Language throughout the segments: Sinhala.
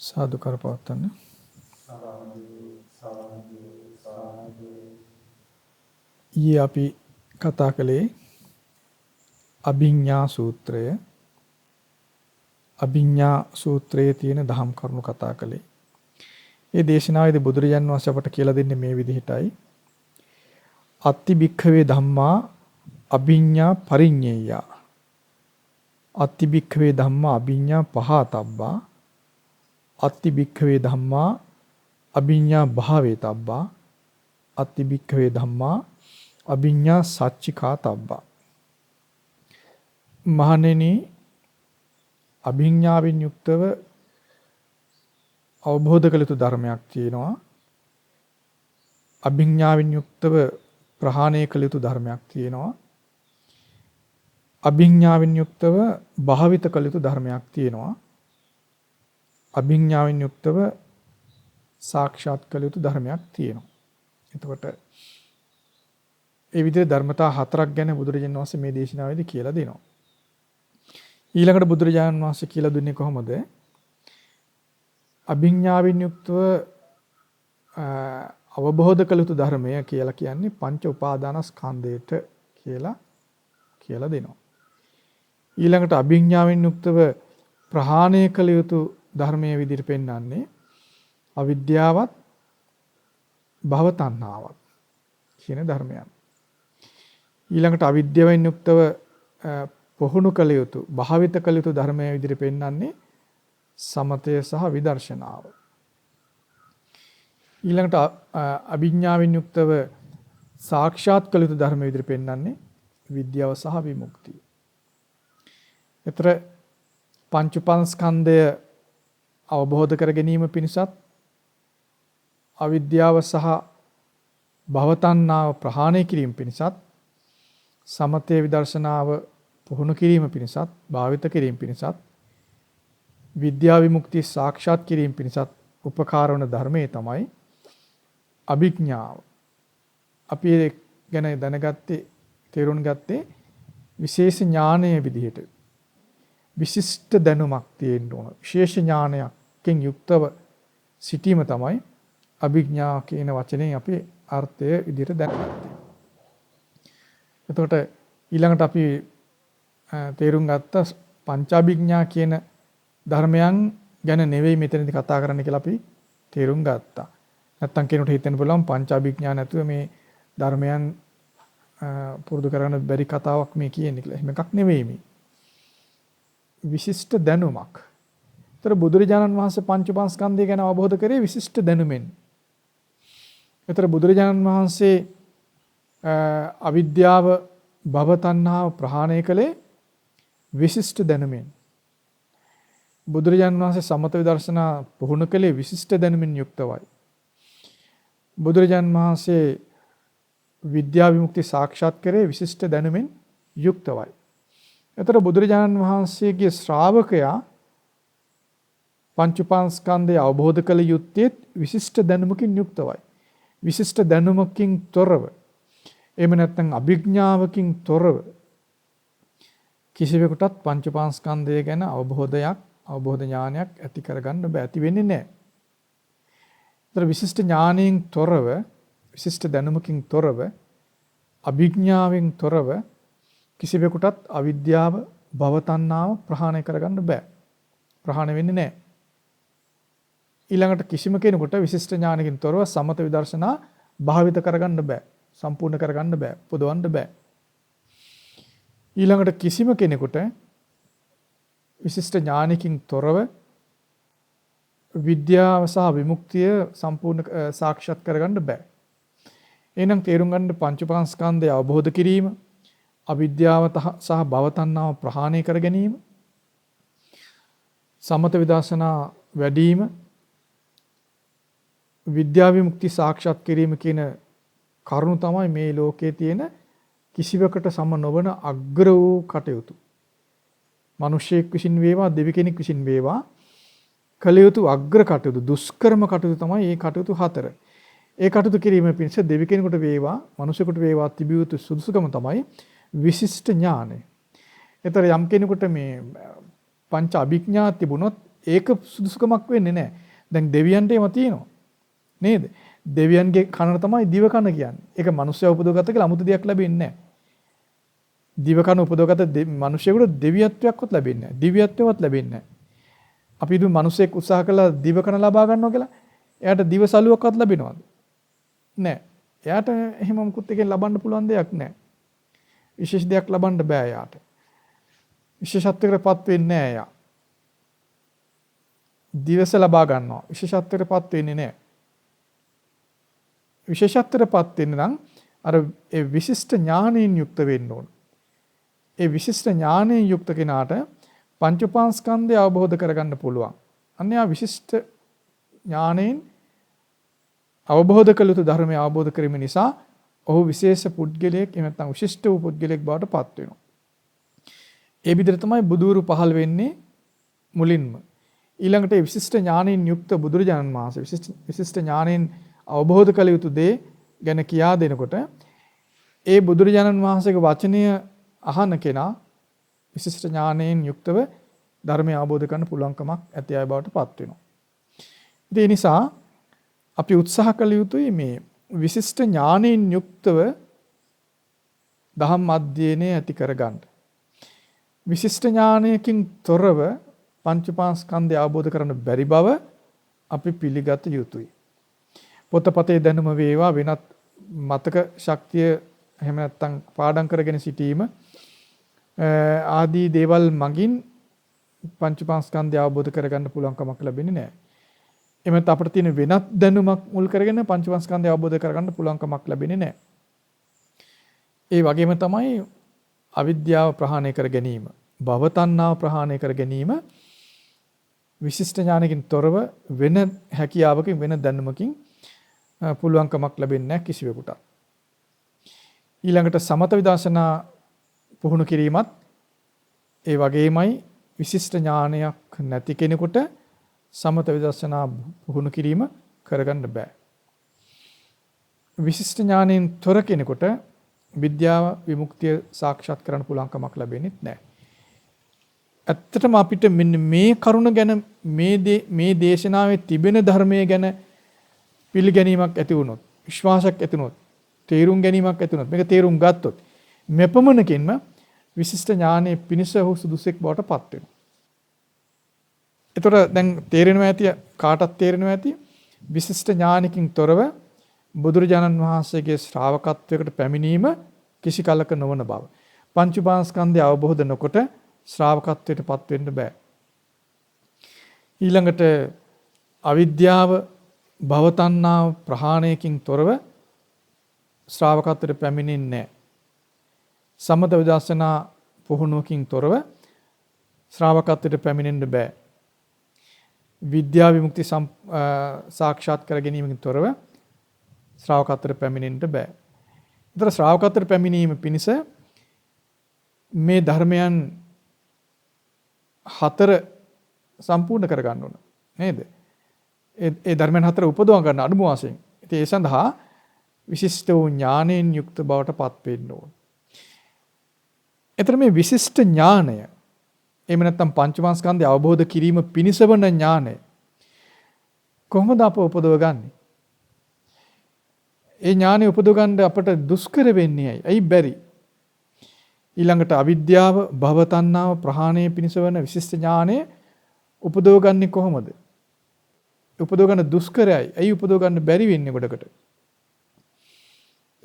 සාදුකාර පවත්වන්න. ඊයේ අපි කතා කළේ අභිඤ්ඤා සූත්‍රය. අභිඤ්ඤා සූත්‍රයේ තියෙන දහම් කරුණු කතා කළේ. මේ දේශනාවේදී බුදුරජාන් වහන්සේ අපට කියලා දෙන්නේ මේ විදිහටයි. අත්ති භික්ඛවේ ධම්මා අභිඤ්ඤා පරිඤ්ඤේය. අත්ති භික්ඛවේ ධම්මා අභිඤ්ඤා පහතබ්බා. අත්ති භික්ඛවේ ධම්මා අභිඤ්ඤා භාවේතබ්බා. අත්ති භික්ඛවේ ධම්මා අභිඤ්ඤා සච්චිකාතබ්බා. මහණෙනි, අභිඤ්ඤාවෙන් යුක්තව අවබෝධ කළ යුතු ධර්මයක් තියෙනවා. අභිඤ්ඤාවෙන් යුක්තව ප්‍රහාණය කළ යුතු ධර්මයක් තියෙනවා. අභිඤ්ඤාවෙන් යුක්තව භාවිත කළ යුතු ධර්මයක් තියෙනවා. අභිඤ්ඤාවෙන් යුක්තව සාක්ෂාත් කළ යුතු ධර්මයක් තියෙනවා. එතකොට ඒ විදිහේ ධර්මතා හතරක් ගැන බුදුරජාණන් වහන්සේ මේ දේශනාවේදී කියලා දෙනවා. ඊළඟට බුදුරජාණන් වහන්සේ කියලා දුන්නේ කොහොමද? අභිඤ්ඤාවෙන් යුක්තව අවබෝධ කළ යුතු ධර්මය කියලා කියන්නේ පංච උපාදානස්කන්ධයට කියලා දෙනවා. ඊළඟට අභිඤ්ඤාවෙන් යුක්තව ප්‍රහාණය කළ යුතු ධර්මයේ විදිහට පෙන්වන්නේ අවිද්‍යාවත් භව තණ්හාවත් කියන ධර්මයන්. ඊළඟට අවිද්‍යාවෙන් යුක්තව පුහුණු කළ යුතු භාවිත කළ යුතු ධර්මයේ විදිහට පෙන්වන්නේ සමතය සහ විදර්ශනාව. ඊළඟට අභිඥාවෙන් යුක්තව සාක්ෂාත් කළ යුතු ධර්මයේ විදිහට පෙන්වන්නේ විද්‍යාව සහ විමුක්තිය. ඒතර පංච උපාදානස්කන්ධය අවබෝධ කර ගැනීම පිණිසත් අවිද්‍යාව සහ භව තණ්හාව ප්‍රහාණය කිරීම පිණිසත් සමතේ විදර්ශනාව පුහුණු කිරීම පිණිසත් භාවිත කිරීම පිණිසත් විද්‍යා විමුක්තිය සාක්ෂාත් කිරීම පිණිසත් උපකාර වන ධර්මයේ තමයි අභිඥාව. අපි ගැන දැනගත්තේ තේරුම් ගත්තේ විශේෂ ඥානයේ විදිහට විශිෂ්ට දැනුමක් තියෙන්න ඕන. විශේෂ ඥානයකින් යුක්තව සිටීම තමයි අභිඥා කියන වචනේ අපි අර්ථය විදිහට දැනගත්තේ. එතකොට ඊළඟට අපි තේරුම් ගත්ත පංචාභිඥා කියන ධර්මයන් ගැන නෙවෙයි මෙතනදී කතා කරන්න කියලා අපි තේරුම් ගත්තා. නැත්තම් කෙනෙකුට හිතෙන්න පුළුවන් පංචාභිඥා නැතුව මේ ධර්මයන් පුරුදු කරගන්න බැරි කතාවක් මේ කියන්නේ කියලා. එහෙම එකක් නෙවෙයි මේ. විශිෂ්ට දැනුමක්. ඒතර බුදුරජාණන් වහන්සේ පංච උපාදානස්කන්ධය ගැන අවබෝධ කරේ විශිෂ්ට දැනුමෙන්. ඒතර බුදුරජාණන් වහන්සේ අවිද්‍යාව භව තණ්හාව ප්‍රහාණය කළේ විශිෂ්ට දැනුමෙන්. බුදුරජාණන් වහන්සේ සමත විදර්ශනා පුහුණු කළේ විශිෂ්ට දැනුමින් යුක්තවයි. බුදුරජාණන් වහන්සේ විද්‍යා විමුක්ති සාක්ෂාත් කරේ විශිෂ්ට දැනුමින් යුක්තවයි. එතකොට බුදුරජාණන් වහන්සේගේ ශ්‍රාවකයා පංච උපාදානස්කන්ධය අවබෝධ කළ යුත්තේ විශිෂ්ට දැනුමකින් යුක්තවයි. විශිෂ්ට දැනුමකින් තොරව, එහෙම නැත්නම් අභිඥාවකින් තොරව කිසිවෙකුටත් පංච උපාදානස්කන්ධය ගැන අවබෝධ ඥානයක් ඇති කරගන්න බෑ. ඇති වෙන්නේ නැහැ. ඒතර විශිෂ්ට ඥානයෙන් තොරව, විශිෂ්ට දැනුමකින් තොරව, අභිඥාවෙන් තොරව කිසිවෙකුටත් අවිද්‍යාව, භව තණ්හාව ප්‍රහාණය කරගන්න බෑ. ප්‍රහාණය වෙන්නේ නැහැ. ඊළඟට කිසිම කෙනෙකුට විශිෂ්ට ඥානකින් තොරව සමත විදර්ශනා භාවිත කරගන්න බෑ. සම්පූර්ණ කරගන්න බෑ. පුදවන්න බෑ. ඊළඟට කිසිම කෙනෙකුට විශිෂ්ට ඥානකින් තොරව විද්‍යාව සහ විමුක්තිය සම්පූර්ණ සාක්ෂාත් කරගන්න බෑ. එහෙනම් තේරුම් ගන්න පංච උපාදානස්කන්ධය අවබෝධ කිරීම, අවිද්‍යාව සහ භව තණ්හාව ප්‍රහාණය කර ගැනීම, සමත විදර්ශනා වැඩිම, විද්‍යා විමුක්ති සාක්ෂාත් කිරීම කියන කරුණු තමයි මේ ලෝකයේ තියෙන කිසිවකට සම නොවන අග්‍ර වූ කටයුතු. මිනිසෙක් විසින් වේවා, දෙවි කෙනෙක් විසින් වේවා කළ යුතු අග්‍ර කටයුතු, දුෂ්කරම කටයුතු තමයි මේ කටයුතු හතර. ඒ කටයුතු කිරීම පිණිස දෙවි කෙනෙකුට වේවා, මිනිසෙකුට වේවා තිබිය යුතු සුදුසුකම තමයි විශිෂ්ට ඥානය. ඒතර යම් කෙනෙකුට මේ පංච අභිඥා තිබුණොත් ඒක සුදුසුකමක් වෙන්නේ නැහැ. දැන් දෙවියන්ට ඒව තියෙනවා. නේද? දෙවියන්ගේ කන තමයි දිව කන කියන්නේ. ඒක මිනිස්සු උපදවගත්ත කියලා 아무ත දෙයක් ලැබෙන්නේ නැහැ. දිව කන උපදවගත්ත මිනිස්සුන්ට දෙවියත්වයක්වත් ලැබෙන්නේ නැහැ. දිව්‍යත්වයක්වත් ලැබෙන්නේ නැහැ. අපි දු මිනිස්සෙක් උත්සාහ කළා දිව කන ලබා ගන්නවා කියලා. එයාට දිව සලුවක්වත් ලැබෙනවද? නැහැ. එයාට එහෙම මුකුත් එකෙන් ලබන්න පුළුවන් දෙයක් නැහැ. විශේෂ දෙයක් ලබන්න බෑ එයාට. විශේෂත්වයකටපත් වෙන්නේ නැහැ එයා. දිවස ලබා ගන්නවා. විශේෂත්වයකටපත් වෙන්නේ නැහැ. විශේෂත්වයටපත් වෙන්න නම් අර ඒ විශිෂ්ට ඥානයෙන් යුක්ත වෙන්න ඕන. ඒ විශිෂ්ට ඥානයෙන් යුක්ත කෙනාට පංච උපාස්කන්ධය අවබෝධ කරගන්න පුළුවන්. අන්‍යයා විශිෂ්ට ඥානයෙන් අවබෝධ කළ යුතු ධර්මය අවබෝධ කිරීම නිසා ඔහු විශේෂ පුද්ගලයෙක් එහෙම නැත්නම් විශිෂ්ට වූ පුද්ගලයෙක් බවට පත් වෙනවා. ඒ විදිහට තමයි බුදුරු පහළ වෙන්නේ මුලින්ම. ඊළඟට ඒ විශිෂ්ට ඥානයෙන් යුක්ත බුදුරජාණන් වහන්සේ විශිෂ්ට ඥානයෙන් අවබෝධ කළ යුතු දේ ගැන කියා දෙනකොට ඒ බුදුරජාණන් වහන්සේගේ වචනය අහන කෙනා විශිෂ්ට ඥානයෙන් යුක්තව ධර්මය අවබෝධ කරන්න පුළුවන්කමක් ඇති අය බවට පත් වෙනවා. ඒ නිසා අපි උත්සාහ කළ යුතුයි මේ විශිෂ්ට ඥානයෙන් යුක්තව ධම්ම අධ්‍යයනය ඇති කරගන්න. විශිෂ්ට ඥානයකින් තොරව පංචපාස්කන්ධය අවබෝධ කරන්න බැරි බව අපි පිළිගත යුතුයි. පොතපතේ දැනුම වේවා වෙනත් මතක ශක්තිය එහෙම නැත්නම් පාඩම් කරගෙන සිටීම ආදී දේවල් මගින් පංචපාස්කන්ධය අවබෝධ කරගන්න පුළුවන් කමක් ලැබෙන්නේ නැහැ. එමෙත් අපිට තියෙන වෙනත් දැනුමක් මුල් කරගෙන පංචපාස්කන්ධය අවබෝධ කරගන්න පුළුවන් කමක් ලැබෙන්නේ නැහැ. ඒ වගේම තමයි අවිද්‍යාව ප්‍රහාණය කර ගැනීම, භව තණ්හාව ප්‍රහාණය කර ගැනීම විශිෂ්ට ඥානකින් තොරව වෙන හැකියාවකින් වෙන දැනුමකින් පුළුවන්කමක් ලැබෙන්නේ නැහැ කිසිවෙකුට. ඊළඟට සමත විදර්ශනා පුහුණු කිරීමත් ඒ වගේමයි විශිෂ්ට ඥානයක් නැති කෙනෙකුට සමත විදර්ශනා පුහුණු කිරීම කරගන්න බෑ. විශිෂ්ට ඥානයෙන් තොර කෙනෙකුට විද්‍යාව විමුක්තිය සාක්ෂාත් කරන්න පුළුවන් කමක් ලැබෙන්නේ නැහැ. ඇත්තටම අපිට මෙන්න මේ කරුණ ගැන මේ දේශනාවේ තිබෙන ධර්මයේ ගැන පිළිගැනීමක් ඇති වුණොත්, විශ්වාසයක් ඇති වුණොත්, තේරුම් ගැනීමක් ඇති වුණොත්, මේක තේරුම් ගත්තොත් මෙපමණකින්ම විශිෂ්ට ඥානයේ පිණිස ඔහු සුදුසෙක් බවට පත් වෙනවා. ඒතර දැන් තේරෙනවා ඇති කාටත් තේරෙනවා ඇති විශිෂ්ට ඥානකින් තොරව බුදුරජාණන් වහන්සේගේ ශ්‍රාවකත්වයකට පැමිණීම කිසි කලක නොවන බව. පංච උපාස්කන්ධය අවබෝධ නොකොට ශ්‍රාවකත්වයට පත් වෙන්න බෑ. ඊළඟට අවිද්‍යාව භව තණ්හාව ප්‍රහාණයකින් තොරව ශ්‍රාවකත්වයට පැමිණෙන්නේ නැහැ. සමත විදර්ශනා පුහුණුවකින් තොරව ශ්‍රාවකත්වයට පැමිණෙන්න බෑ. විද්‍යා විමුක්ති සාක්ෂාත් කර ගැනීමකින් තොරව ශ්‍රාවකත්වයට පැමිණෙන්න බෑ. ඒතර ශ්‍රාවකත්වයට පැමිණීම පිණිස මේ ධර්මයන් 4 සම්පූර්ණ කර ගන්න ඕන නේද? ඒ ධර්මයන් 4 උපදවා ගන්න අනුම වශයෙන්. ඉතින් ඒ සඳහා විශිෂ්ට වූ ඥානයෙන් යුක්ත බවට පත් වෙන්න ඕන. ඒතර මේ විශිෂ්ට ඥානය එහෙම නැත්නම් පංචමස්කන්ධය අවබෝධ කිරීම පිණිස වන ඥානය කොහොමද අප උපදව ගන්නෙ? ඒ ඥානය උපදව ගන්න අපට දුෂ්කර වෙන්නේ ඇයි? ඇයි බැරි? ඊළඟට අවිද්‍යාව භව තණ්හාව ප්‍රහාණය පිණිස වන විශිෂ්ට ඥානය උපදව ගන්නේ කොහොමද? උපදව ගන්න දුෂ්කරයි. ඇයි උපදව ගන්න බැරි වෙන්නේ ගොඩකට?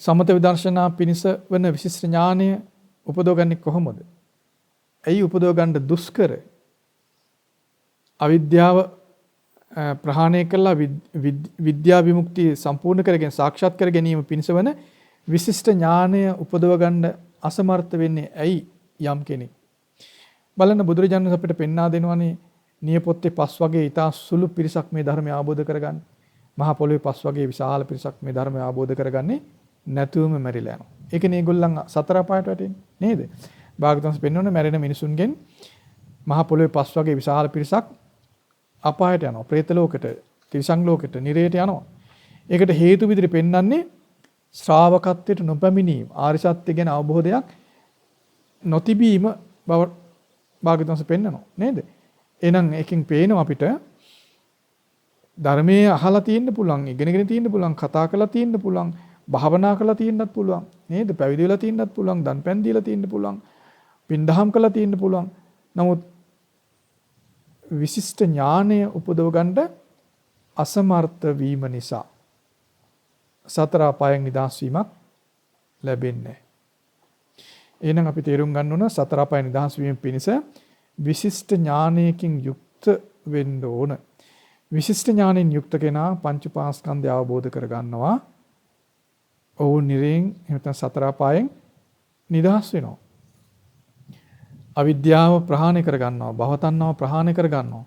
සමත විදර්ශනා පිණිස වන විශිෂ්ට ඥානය උපදව ගන්නේ කොහොමද? ඇයි උපදව ගන්න දුෂ්කර? අවිද්‍යාව ප්‍රහාණය කළා විද්‍යා විමුක්තිය සම්පූර්ණ කරගෙන සාක්ෂාත් කර ගැනීම පිණිස වන විශිෂ්ට ඥානය උපදව ගන්න අසමර්ථ වෙන්නේ ඇයි යම් කෙනෙක්? බලන්න බුදුරජාණන් අපිට පෙන්වා දෙනවානේ නියපොත්තේ පස් වගේ ඊටා සුළු පිරිසක් මේ ධර්මය අවබෝධ කරගන්න. මහා පොළොවේ පස් වගේ විශාල පිරිසක් මේ ධර්මය අවබෝධ කරගන්නේ නැතුවම මැරිලා යනවා. ඒකනේ ඒගොල්ලන් සතර අපායට වැටෙන්නේ නේද? භාගතුන්ස් පෙන්වන්නේ මැරෙන මිනිසුන්ගෙන් මහා පොළොවේ පස් වගේ විශාල පිරිසක් අපායට යනවා. പ്രേත ලෝකෙට, තිරිසන් ලෝකෙට, නිරයට යනවා. ඒකට හේතු විදිහට පෙන්වන්නේ ශ්‍රාවකත්වයට නොපැමිණීම, ආර්ය සත්‍ය ගැන අවබෝධයක් නොතිබීම බව භාගතුන්ස් පෙන්වනවා නේද? එහෙනම් එකකින් පේනවා අපිට ධර්මයේ අහලා තියෙන්න පුළුවන්, ඉගෙනගෙන තියෙන්න පුළුවන්, කතා කරලා තියෙන්න පුළුවන්, භාවනා කරලා තියෙන්නත් පුළුවන්. නේද? පැවිදි වෙලා තියෙන්නත් පුළුවන්, දන් පැන් දීලා තියෙන්න පුළුවන්, පින්දහම් කරලා තියෙන්න පුළුවන්. නමුත් විශිෂ්ට ඥානය උපදව ගන්න අසමර්ථ වීම නිසා සතර අපායන් නිදහස් වීමක් ලැබෙන්නේ නැහැ. එහෙනම් අපි තේරුම් ගන්න ඕන සතර අපායන් නිදහස් වීම පිණිස විශිෂ්ට ඥානයකින් යුක්ත වෙන්න ඕන. විශිෂ්ට ඥානෙන් යුක්ත කෙනා පංච පාස්කන්ධය අවබෝධ කර ගන්නවා. ඔවුන් නිරයෙන් එහෙනම් සතර අපායන් නිදහස් වෙනවා. අවිද්‍යාව ප්‍රහාණය කර ගන්නවා. භව තණ්හාව ප්‍රහාණය කර ගන්නවා.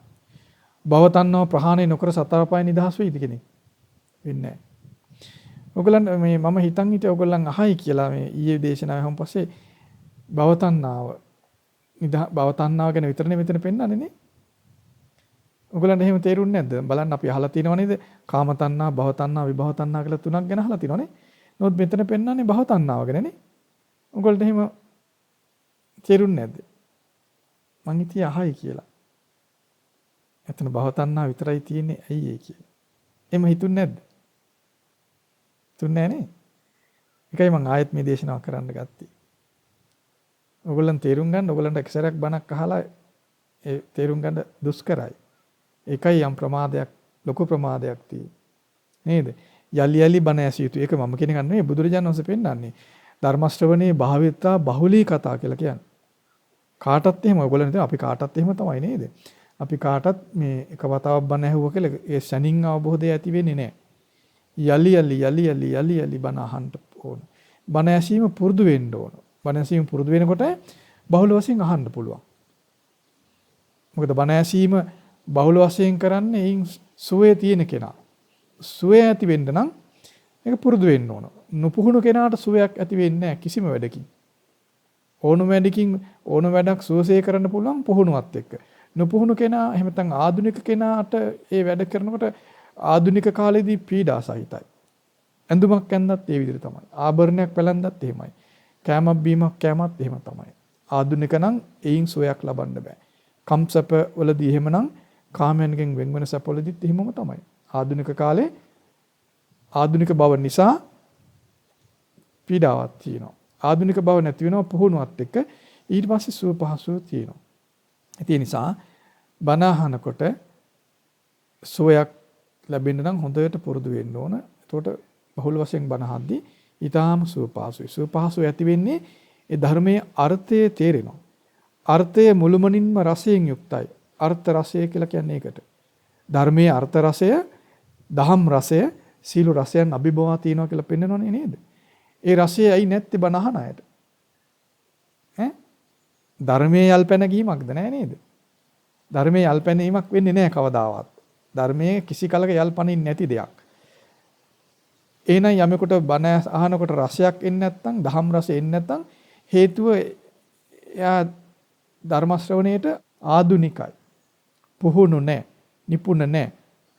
භව තණ්හාව ප්‍රහාණය නොකර සතර අපායන් නිදහස් වෙයිද කෙනෙක්? වෙන්නේ නැහැ. ඔයගොල්ලන් මේ මම හිතන් හිටියේ ඔයගොල්ලන් අහයි කියලා මේ ඊයේ දේශනාවේ හම් පස්සේ භව තණ්හාව ගැන විතරනේ මෙතන පෙන්නන්නේ නේ. ඔයගොල්ලන්ට එහෙම තේරුන්නේ නැද්ද? බලන්න අපි අහලා තියෙනව නේද? කාම තණ්හා, භව තණ්හා, විභව තණ්හා කියලා තුනක් ගැන අහලා තියෙනවනේ. නමුත් මෙතන පෙන්නන්නේ භව තණ්හාව ගැනනේ. ඔයගොල්ලන්ට එහෙම තේරුන්නේ නැද්ද? මං හිතිය අහයි කියලා. එතන භව තණ්හා විතරයි තියෙන්නේ ඇයි ඒ කියලා. එහෙම හිතුන්නේ නැද්ද? තුන්නේ නැහැ නේ. ඒකයි මං ආයෙත් මේ දේශනාව කරන්න ගත්තේ. ඔයගොල්ලන් තේරුම් ගන්න ඔයගොල්ලන්ට එක්සරයක් බණක් අහලා ඒ තේරුම් ගන්න දුෂ්කරයි. ඒකයි යම් ප්‍රමාදයක් ලොකු ප්‍රමාදයක් තියෙන්නේ. නේද? යලි යලි බණ ඇසිය යුතු. ඒක මම කියන එක නෙවෙයි බුදුරජාණන් වහන්සේ පෙන්නන්නේ. ධර්ම ශ්‍රවණේ භාවිතා බහුලී කතා කියලා කියන්නේ. කාටත් එහෙම ඔයගොල්ලන් අපි කාටත් එහෙම තමයි නේද? අපි කාටත් මේ එක වතාවක් බණ ඇහුවා කියලා ඒ ශනින් අවබෝධය ඇති වෙන්නේ නැහැ. යලි යලි බණ අහන්න ඕන. බණ ඇසීම පුරුදු වෙන්න ඕන. බණ ඇසීම පුරුදු වෙනකොට බහුල වශයෙන් අහන්න පුළුවන්. මොකද බණ ඇසීම බහුල වශයෙන් කරන්නේ එයින් සුවේ තියෙන කෙනා. සුවේ ඇති වෙන්න නම් ඒක පුරුදු වෙන්න ඕන. නුපුහුණු කෙනාට සුවයක් ඇති වෙන්නේ නැහැ කිසිම වැඩකින්. ඕනම වැඩක් සුවසේ කරන්න පුළුවන් පුහුණුවත් එක්ක. නුපුහුණු කෙනා එහෙම නැත්නම් ආධුනික කෙනාට ඒ වැඩ කරනකොට ආධුනික කාලේදී පීඩා සහිතයි. ඇඳුමක් ඇඳත් ඒ විදිහට තමයි. ආභරණයක් පැලඳත් එහෙමයි. කෑමක් බීමක් කෑමත් එහෙම තමයි. ආධුනික නම් එයින් සුවයක් ලබන්න බෑ. කම්සප වලදී එහෙමනම් කාමයන්ගෙන් වෙන් වෙන සැපවලදීත් එහෙමම තමයි. ආධුනික කාලේ ආධුනික බව නිසා පීඩාවක් තියෙනවා. ආධුනික බව නැති වෙනවා පුහුණුවත් එක්ක ඊට පස්සේ සුව පහසුව තියෙනවා. ඒ නිසා බණ අහනකොට සුවයක් ලැබෙන්න නම් හොඳට පුරුදු වෙන්න ඕන. එතකොට බහුල වශයෙන් බණ අහද්දී ඊටාම සුව පහසුයි. සුව පහසුව ඇති වෙන්නේ ඒ ධර්මයේ අර්ථය තේරෙනවා. අර්ථය මුළුමනින්ම රසයෙන් යුක්තයි. අර්ථ රසය කියලා කියන්නේ ඒකට. ධර්මයේ අර්ථ රසය, දහම් රසය, සීල රසයන් අභිභවා තියෙනවා කියලා පෙන්නනෝනේ නේද? ඒ රසය ඇයි නැත්තේ බණ අහන අයට? ධර්මයේ යල්පැන ගීමක්ද නැහැ නේද? ධර්මයේ යල්පැනීමක් වෙන්නේ නැහැ කවදාවත්. ධර්මයේ කිසි කලක යල්පනින් නැති දෙයක්. එහෙනම් යමෙකුට බණ අහනකොට රසයක් එන්නේ නැත්නම්, දහම් රසය එන්නේ නැත්නම් හේතුව එයා ධර්ම ශ්‍රවණයට ආදුනිකයි. පුහුණු නැහැ, නිපුණ නැහැ,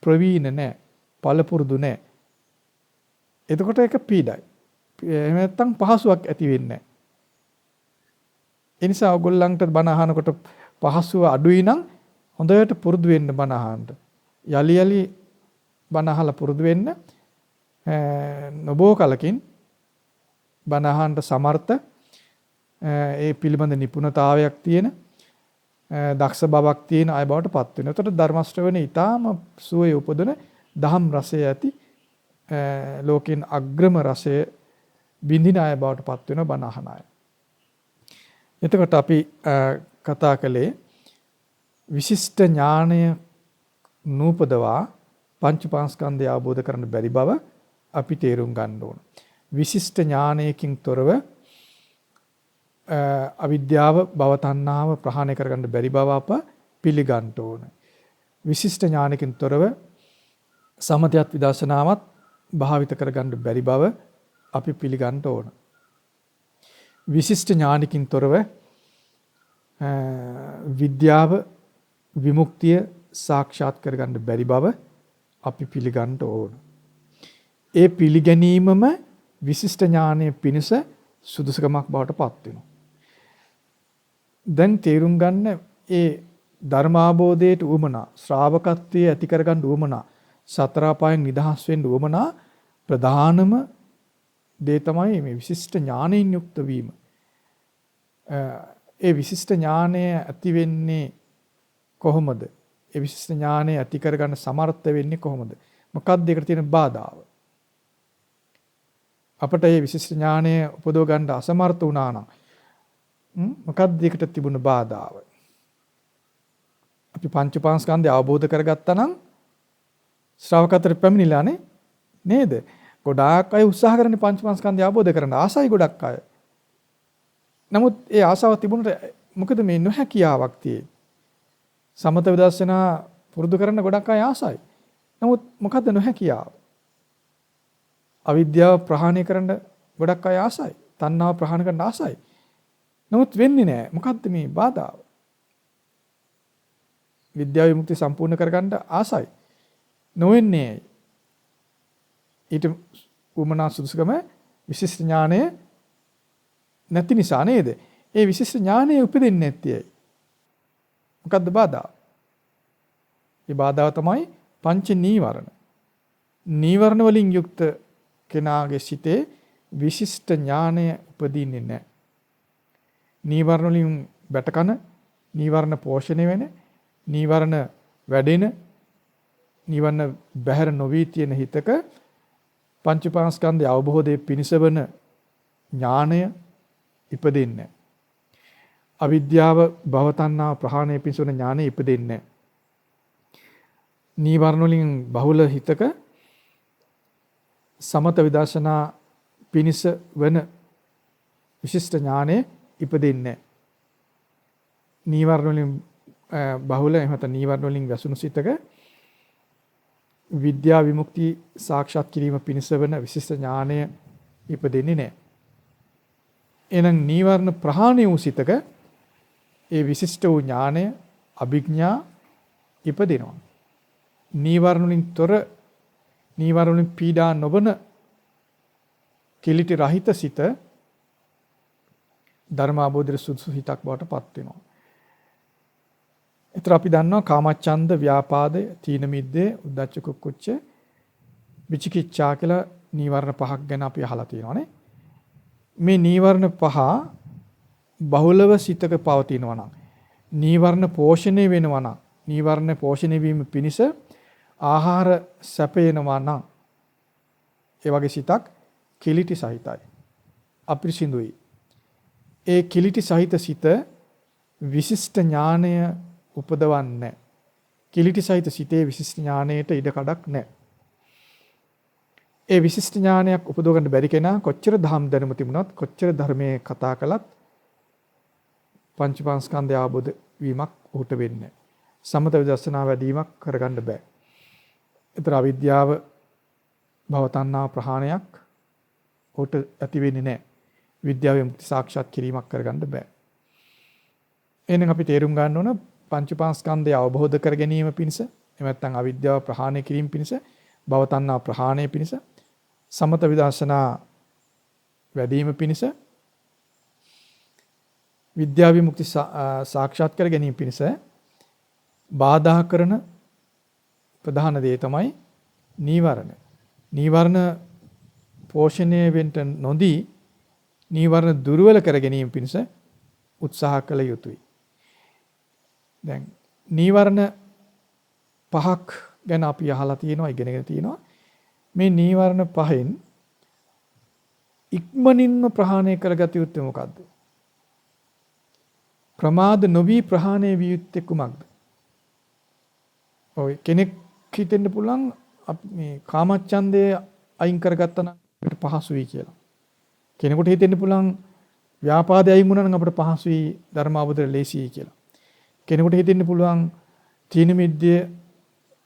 ප්‍රවීණ නැහැ, පළපුරුදු නැහැ. එතකොට ඒක පීඩයි. එහෙම නැත්නම් පහසුවක් ඇති වෙන්නේ නැහැ. ඒ නිසා ඔයගොල්ලන්ට බණ අහනකොට පහසුව අඩුයි නම් හොඳට පුරුදු වෙන්න බණ අහන්න. යලි යලි බණ අහලා පුරුදු වෙන්න නොබෝ කලකින් බණ අහන්න සමර්ථ ඒ පිළිබඳ නිපුණතාවයක් තියෙන දක්ෂ බවක් තියෙන අය බවට පත් වෙනවා. එතකොට ධර්ම ශ්‍රවණේ ඊටාම සුවේ උපදන දහම් රසය ඇති ලෝකෙන් අග්‍රම රසය බින්දින අය බවට පත් වෙන බණ අහන අය. එතකොට අපි කතා කළේ විශිෂ්ට ඥානය නූපදවා පංච පාස්කන්ධය අවබෝධ කරගන්න බැරි බව අපි තේරුම් ගන්න ඕන. විශිෂ්ට ඥානයකින් තොරව අවිද්‍යාව භව තණ්හාව ප්‍රහාණය කරගන්න බැරි බව අප පිළිගන්න ඕන. විශිෂ්ට ඥානකින් තොරව සමතයත් විදර්ශනාවත් භාවිත කරගන්න බැරි බව අපි පිළිගන්න ඕන. විශිෂ්ට ඥානකින් තොරව විද්‍යාව විමුක්තිය සාක්ෂාත් කරගන්න බැරි බව අපි පිළිගන්න ඕන. ඒ පිළිගැනීමම විශිෂ්ට ඥානයේ පිණිස සුදුසුකමක් බවට පත් වෙනවා. දැන් තේරුම් ගන්න ඒ ධර්මාබෝධයට උවමනා, ශ්‍රාවකත්වයේ ඇති කරගන්න උවමනා, සතර අපායන් නිදහස් වෙන්න උවමනා ප්‍රධානම දේ තමයි මේ විශිෂ්ට ඥානයෙන් යුක්ත වීම. ඒ විශිෂ්ට ඥානය ඇති වෙන්නේ කොහොමද? ඒ විශිෂ්ට ඥානය ඇති කරගන්න සමර්ථ වෙන්නේ කොහොමද? මොකක්ද ඒකට තියෙන බාධාව? අපිට මේ විශිෂ්ට ඥානය උපදව ගන්න අසමර්ථ වුණා නම් මොකක්ද ඒකට තිබුණ බාධාව? අපි පංච උපාස්කන්ධය අවබෝධ කරගත්තා නම් ශ්‍රාවකත්වයට පැමිණිලානේ නේද? ගොඩාක් අය උත්සාහ කරන්නේ පංච උපාස්කන්ධය අවබෝධ කරගන්න. ආසයි ගොඩක් අය. නමුත් ඒ ආසාව තිබුණට මොකද මේ නොහැකියාවක් තියෙන්නේ? සමත විදර්ශනා පුරුදු කරන්න ගොඩක් අය ආසයි. නමුත් මොකද්ද නොහැකියාව? අවිද්‍යාව ප්‍රහාණය කරන්න ගොඩක් අය ආසයි. තණ්හාව ප්‍රහාණය කරන්න ආසයි. නමුත් වෙන්නේ නැහැ. මොකද්ද මේ බාධාව? විද්‍යාව විමුක්තිය සම්පූර්ණ කරගන්න ආසයි. නොවෙන්නේ ඊට උමනා සුදුසුකම විශිෂ්ට ඥානය නැති නිසා නේද? ඒ විශිෂ්ට ඥානය උපදින්නේ නැත්තේ ඇයි? මොකද්ද බාධා? ඒ බාධාව තමයි පංච නීවරණ. නීවරණ වලින් යුක්ත කෙනාගේ සිතේ විශිෂ්ට ඥානය උපදින්නේ නැහැ. නීවරණ වලින් බැටකන, නීවරණ පෝෂණය වෙන, නීවරණ වැඩෙන, නීවරණ බැහැර නොවී තියෙන හිතක පංච උපාස්කන්ධය අවබෝධයේ පිණිසවන ඥානය ඉපදෙන්නේ. අවිද්‍යාව භව තණ්හා ප්‍රහාණය පිණිසවන ඥානය ඉපදෙන්නේ. නීවරණ වලින් බහුල හිතක සමත විදර්ශනා පිණිස වන විශිෂ්ට ඥානය ඉපදෙන්නේ. නීවරණ වලින් බහුල එහෙම නීවරණ වලින් වැසුණු සිතක විද්‍යා විමුක්ති සාක්ෂාත් කිරීම පිණිස වන විශිෂ්ට ඥානය ඉපදෙන්නේ නැහැ. එහෙනම් නීවරණ ප්‍රහාණය වූ සිතක ඒ විශිෂ්ට වූ ඥානය අභිඥා ඉපදිනවා. නීවරණ වලින් තොර, නීවරණ වලින් පීඩා නොවන කිලිටි රහිත සිත ධර්මාබෝධයේ සුදුසු හිතක් බවට පත් වෙනවා. ඒතර අපි දන්නවා කාමච්ඡන්ද, ව්‍යාපාද, තීන මිද්දේ, උද්ධච්ච කුක්කුච්ච, විචිකිච්ඡා කියලා නීවරණ පහක් ගැන අපි අහලා තියෙනවානේ. මේ නීවරණ පහ බහුලව සිතක පවතිනවා නම්, නීවරණ පෝෂණය වෙනවා නම්, නීවරණ පෝෂණය වීම පිණිස ආහාර සැපේනවා නම්, ඒ වගේ සිතක් කිලිටි සහිතයි, අපිරිසිදුයි. ඒ කිලිටි සහිත සිත විශිෂ්ට ඥානය උපදවන්නේ. කිලිටි සහිත සිතේ විශිෂ්ට ඥානයට ඉඩ කඩක් නැහැ. ඒ විශිෂ්ට ඥානයක් උපදව ගන්න බැරි කෙනා කොච්චර ධම් දැනුම තිබුණත්, කොච්චර ධර්මයේ කතා කළත් පංචපාස්කන්ධය ආબોධ වීමක් උහුට වෙන්නේ. සමත විදර්ශනා වැඩිවීමක් කරගන්න බෑ. ඒතර අවිද්‍යාව භව තණ්හා ප්‍රහාණයක් උහුට ඇති වෙන්නේ නැහැ. විද්‍යාවේ මුක්ති සාක්ෂාත් කිරීමක් කරගන්න බෑ. එහෙනම් අපි තේරුම් ගන්න ඕන පංචපාස්කන්ධය අවබෝධ කර ගැනීම පිණිස, එහෙම නැත්නම් අවිද්‍යාව ප්‍රහාණය කිරීම පිණිස, භව තණ්හා ප්‍රහාණය පිණිස, සමත විදර්ශනා වැඩිම පිණිස, විද්‍යා විමුක්ති සාක්ෂාත් කර ගැනීම පිණිස බාධා කරන ප්‍රධාන දේ තමයි නීවරණ. නීවරණ පෝෂණය වෙන්න නොදී නීවරණ දුර්වල කර ගැනීම පිණිස උත්සාහ කළ යුතුයි. දැන් නීවරණ පහක් ගැන අපි අහලා තියෙනවා, ඉගෙනගෙන තියෙනවා. මේ නීවරණ පහෙන් ඉක්මනින්ම ප්‍රහාණය කරගත යුත්තේ මොකද්ද? ප්‍රමාද නොවි ප්‍රහාණය විය යුත්තේ කුමක්ද? ඔය කෙනෙක් හිතෙන්න පුළුවන් මේ කාමච්ඡන්දය අයින් කරගත්තා නම් අපිට පහසුයි කියලා. කෙනෙකුට හිතෙන්න පුළුවන් ව්‍යාපාදය අයින් වුණා නම් අපිට පහසුයි, ධර්ම අවබෝධය ලේසියි කියලා. කෙනෙකුට හිතෙන්න පුළුවන් තීන මිද්දේ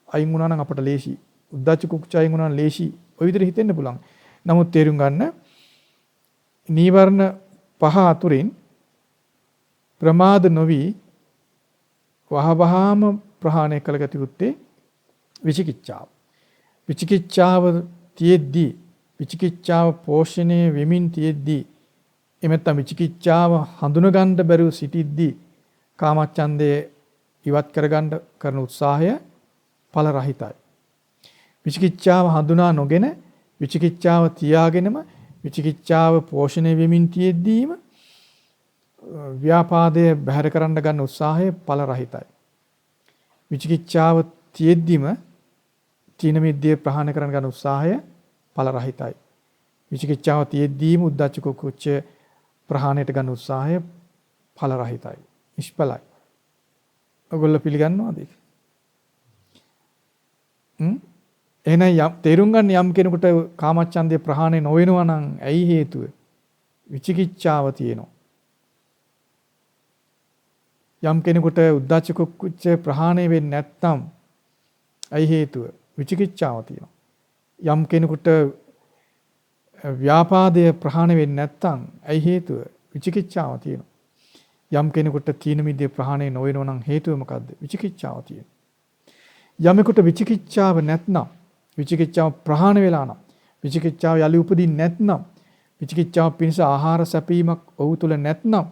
අයින් වුණා නම් අපිට ලේසි, උද්ධච්ච කුක්කුච්ච අයින් වුණා නම් ලේසි. ඔය විදිහට හිතෙන්න පුළුවන්. නමුත් තේරුම් ගන්න නීවරණ පහ අතුරින් ප්‍රමාද නොවි වහවහාම ප්‍රහාණය කළගත යුත්තේ විචිකිච්ඡාව. විචිකිච්ඡාව තියෙද්දී, විචිකිච්ඡාව පෝෂණය වෙමින් තියෙද්දී, එමෙත්ත විචිකිච්ඡාව හඳුන ගන්න බැරුව සිටිද්දී කාමච්ඡන්දයේ ඉවත් කරගන්න කරන උත්සාහය ඵල රහිතයි. විචිකිච්ඡාව හඳුනා නොගෙන විචිකිච්ඡාව තියාගෙනම විචිකිච්ඡාව පෝෂණය වෙමින් තියෙද්දීම ව්‍යාපාදය බැහැර කරන්න ගන්න උත්සාහය ඵල රහිතයි. විචිකිච්ඡාව තියෙද්දිම තීන මිද්දේ ප්‍රහාණය කරන්න ගන්න උත්සාහය ඵල රහිතයි. විචිකිච්ඡාව තියෙද්දීම උද්ධච්ච කුක්කුච්ච ප්‍රහාණයට ගන්න උත්සාහය ඵල රහිතයි. නිෂ්ඵලයි. ඔයගොල්ලෝ පිළිගන්නවද ඒක? එහෙනම් යම් තේරුම් ගන්න යම් කෙනෙකුට කාමච්ඡන්දේ ප්‍රහාණය නොවෙනවා නම් ඇයි හේතුව? විචිකිච්ඡාව තියෙනවා. යම් කෙනෙකුට උද්ධච්ච කුක්කුච්ච ප්‍රහාණය වෙන්නේ නැත්නම් ඇයි හේතුව? විචිකිච්ඡාව තියෙනවා. යම් කෙනෙකුට ව්‍යාපාදය ප්‍රහාණය වෙන්නේ නැත්නම් ඇයි හේතුව? විචිකිච්ඡාව තියෙනවා. යම් කෙනෙකුට තීන මිද්දේ ප්‍රහාණය නොවෙනවා නම් හේතුව මොකද්ද? විචිකිච්ඡාව තියෙනවා. යමෙකුට විචිකිච්ඡාව නැත්නම් විචිකිච්ඡාව ප්‍රහාණය වෙලා නම් විචිකිච්ඡාව යලි උපදින්නේ නැත්නම් විචිකිච්ඡාව පිණිස ආහාර සැපීමක් ඔහු තුල නැත්නම්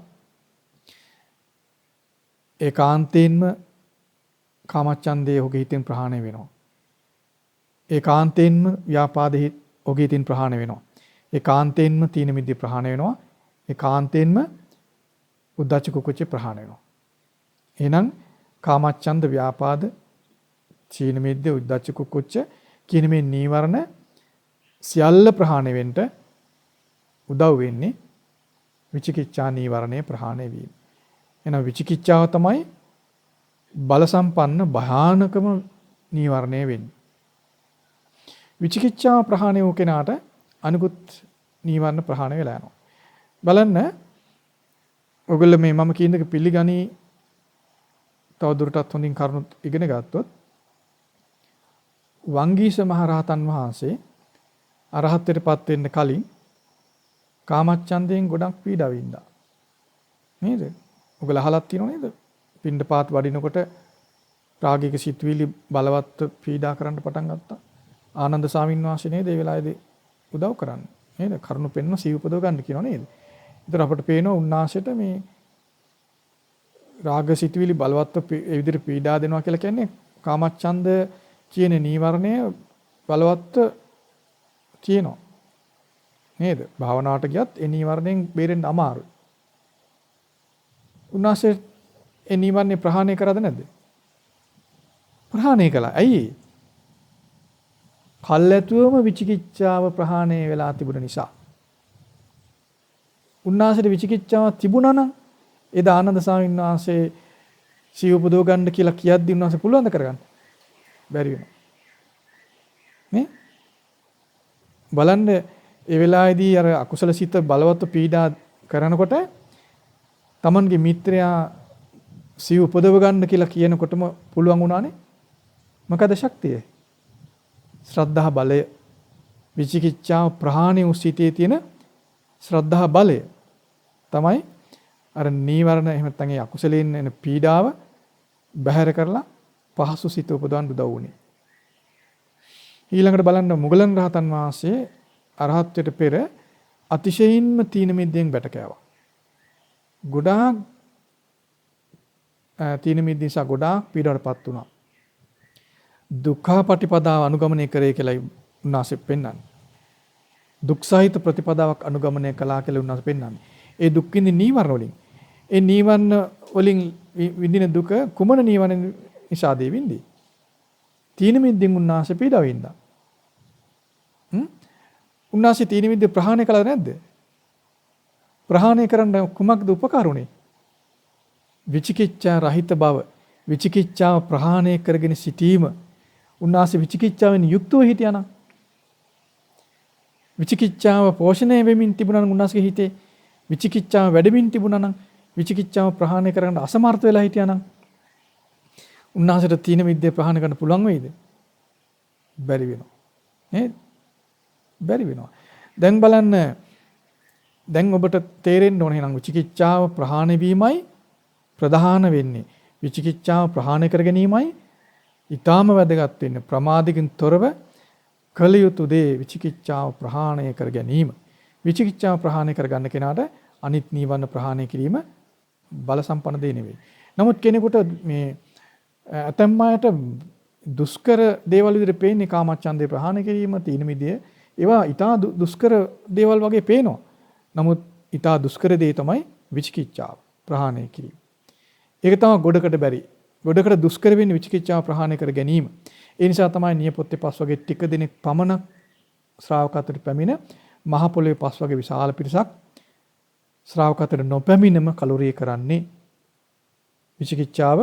ඒකාන්තයෙන්ම කාමච්ඡන්දේ ඔහුගේ හිතෙන් ප්‍රහාණය වෙනවා. ඒකාන්තයෙන්ම ව්‍යාපාදේ ඔහුගේ හිතෙන් ප්‍රහාණය වෙනවා. ඒකාන්තයෙන්ම තීන මිද්දේ ප්‍රහාණය වෙනවා. ඒකාන්තයෙන්ම උද්ධච්ච කුක්කුච්ච ප්‍රහාණය වෙනවා. එහෙනම් කාමච්ඡන්ද ව්‍යාපාද තීන මිද්දේ උද්ධච්ච කුක්කුච්ච කියන මේ නීවරණ සියල්ල ප්‍රහාණය වෙන්න උදව් වෙන්නේ විචිකිච්ඡා නීවරණය ප්‍රහාණය වීම. එහෙනම් විචිකිච්ඡාව තමයි බල සම්පන්න භයානකම නීවරණය වෙන්නේ. විචිකිච්ඡාව ප්‍රහාණය වූ කෙනාට අනිකුත් නීවරණ ප්‍රහාණය වෙලා යනවා. බලන්න ඔයගොල්ලෝ මේ මම කියන එක පිළිගනි තවදුරටත් හොඳින් කරුණු ඉගෙන ගත්තොත් වංගීස මහරහතන් වහන්සේ අරහත්ත්වයටපත් වෙන්න කලින් කාමච්ඡන්දයෙන් ගොඩක් පීඩා වින්දා. නේද? ඔයගොල්ලෝ අහලත් තියෙනව නේද? පින්ඩපාත වඩිනකොට රාගික සිතුවිලි බලවත් පීඩා කරන්න පටන් ගත්තා. ආනන්ද ස්වාමීන් වහන්සේ නේද ඒ වෙලාවේදී උදව් කරන්නේ. නේද? කරුණු පෙන්වන සිව් උපදව ගන්න කියනවා නේද? ඒතර අපිට පේනවා උන්වහන්සේට මේ රාග සිතුවිලි බලවත් ඒ විදිහට පීඩා දෙනවා කියලා කියන්නේ කාමච්ඡන්ද කියන නීවරණය බලවත් තියෙනවා. නේද? භාවනාවට ගියත් ඒ නීවරණයෙන් බේරෙන්න අමාරුයි. උන්වහන්සේ ඒ නීවරණේ ප්‍රහාණය කරාද නැද්ද? ප්‍රහාණය කළා. ඇයි? කල්ැතුවම විචිකිච්ඡාව ප්‍රහාණය වෙලා තිබුණ නිසා. උන්වහන්සේට විචිකිච්ඡාව තිබුණා නම් ඒ ආනන්ද ස්වාමීන් වහන්සේ සිව් උපදව ගන්න කියලා කියද්දි උන්වහන්සේ පුළුවන් ද කරගන්න? බැරි වෙනවා. නේ? බලන්න ඒ වෙලාවේදී අර අකුසල සිත බලවත් පීඩා කරනකොට තමන්ගේ මිත්‍රයා සිව් උපදව ගන්න කියලා කියනකොටම පුළුවන් වුණානේ. මොකද ශක්තිය? ශ්‍රද්ධා බලය. විචිකිච්ඡාව ප්‍රහාණය වූ සිතේ තියෙන ශ්‍රද්ධා බලය තමයි අර නීවරණ එහෙම නැත්නම් ඒ අකුසලයෙන් එන පීඩාව බැහැර කරලා පහසු සිත උපදවන්න උදව් වුණේ. ඊළඟට බලන්න මුගලන් රහතන් වහන්සේ අරහත්ත්වයට පෙර අතිශයින්ම තීන මිද්දෙන් වැටකෑවා. ගොඩාක් තීන මිද්ද නිසා ගොඩාක් පීඩාවටපත් වුණා. දුක්ඛ පටිපදාව අනුගමනය කරේ කියලා උන්වහන්සේ පෙන්වන්නේ. දුක් සහිත ප්‍රතිපදාවක් අනුගමනය කළා කියලා උන්වහන්සේ පෙන්වන්නේ. ඒ දුක් විඳින නීවරණ වලින්. ඒ නීවරණ වලින් විඳින දුක කුමන නීවරණ නිසාද විඳි? තීන මිද්දෙන් උන්වහන්සේ පීඩාව වින්දා. උන්වහන්සේ තීන මිද්ද ප්‍රහාණය කළාද නැද්ද? ප්‍රහාණය කරන්න කුමක්ද උපකාරුනේ? විචිකිච්ඡා රහිත බව, විචිකිච්ඡාව ප්‍රහාණය කරගෙන සිටීම. උන්වහන්සේ විචිකිච්ඡාවෙන් යුක්තව හිටියානම් විචිකිච්ඡාව පෝෂණය වෙමින් තිබුණා නම් උන්වහන්සේගේ හිතේ විචිකිච්ඡාව වැඩෙමින් තිබුණා නම් විචිකිච්ඡාව ප්‍රහාණය කරන්න අසමර්ථ වෙලා හිටියා නම් උන්වහන්සේට තීන මිද්දේ ප්‍රහාණය කරන්න පුළුවන් වෙයිද? බැරි වෙනවා. නේද? බැරි වෙනවා. දැන් බලන්න දැන් ඔබට තේරෙන්න ඕනේ නම් විචිකිච්ඡාව ප්‍රහාණය වීමයි ප්‍රධාන වෙන්නේ. විචිකිච්ඡාව ප්‍රහාණය කර ගැනීමයි ඊටාම වැදගත් වෙන්නේ. ප්‍රමාදකින් තොරව කළ යුතු දේ විචිකිච්ඡාව ප්‍රහාණය කර ගැනීම. විචිකිච්ඡාව ප්‍රහාණය කර ගන්න කෙනාට අනිත් නීවරණ ප්‍රහාණය කිරීම බල සම්පන්න දෙය නෙවෙයි. නමුත් කෙනෙකුට මේ ඇතැම් අයට දුෂ්කර දේවල් විදිහට පේන්නේ කාමච්ඡන්දේ ප්‍රහාණය කිරීම, තීන මිදය. ඒවා ඊටා දුෂ්කර දේවල් වගේ පේනවා. නමුත් ඊටා දුෂ්කර දේ තමයි විචිකිච්ඡාව ප්‍රහාණය කිරීම. ඒක තමයි ගොඩකට බැරි. ගොඩකට දුෂ්කර වෙන්නේ විචිකිච්ඡාව ප්‍රහාණය කර ගැනීම. ඒ නිසා තමයි නියපොත්තේ පස් වගේ ටික දිනක් පමණ ශ්‍රාවකත්වයට පැමිණ මහ පොළොවේ පස් වගේ විශාල පිරිසක් ශ්‍රාවකත්වයට නොපැමිණම කලුරිය කරන්නේ. විචිකිච්ඡාව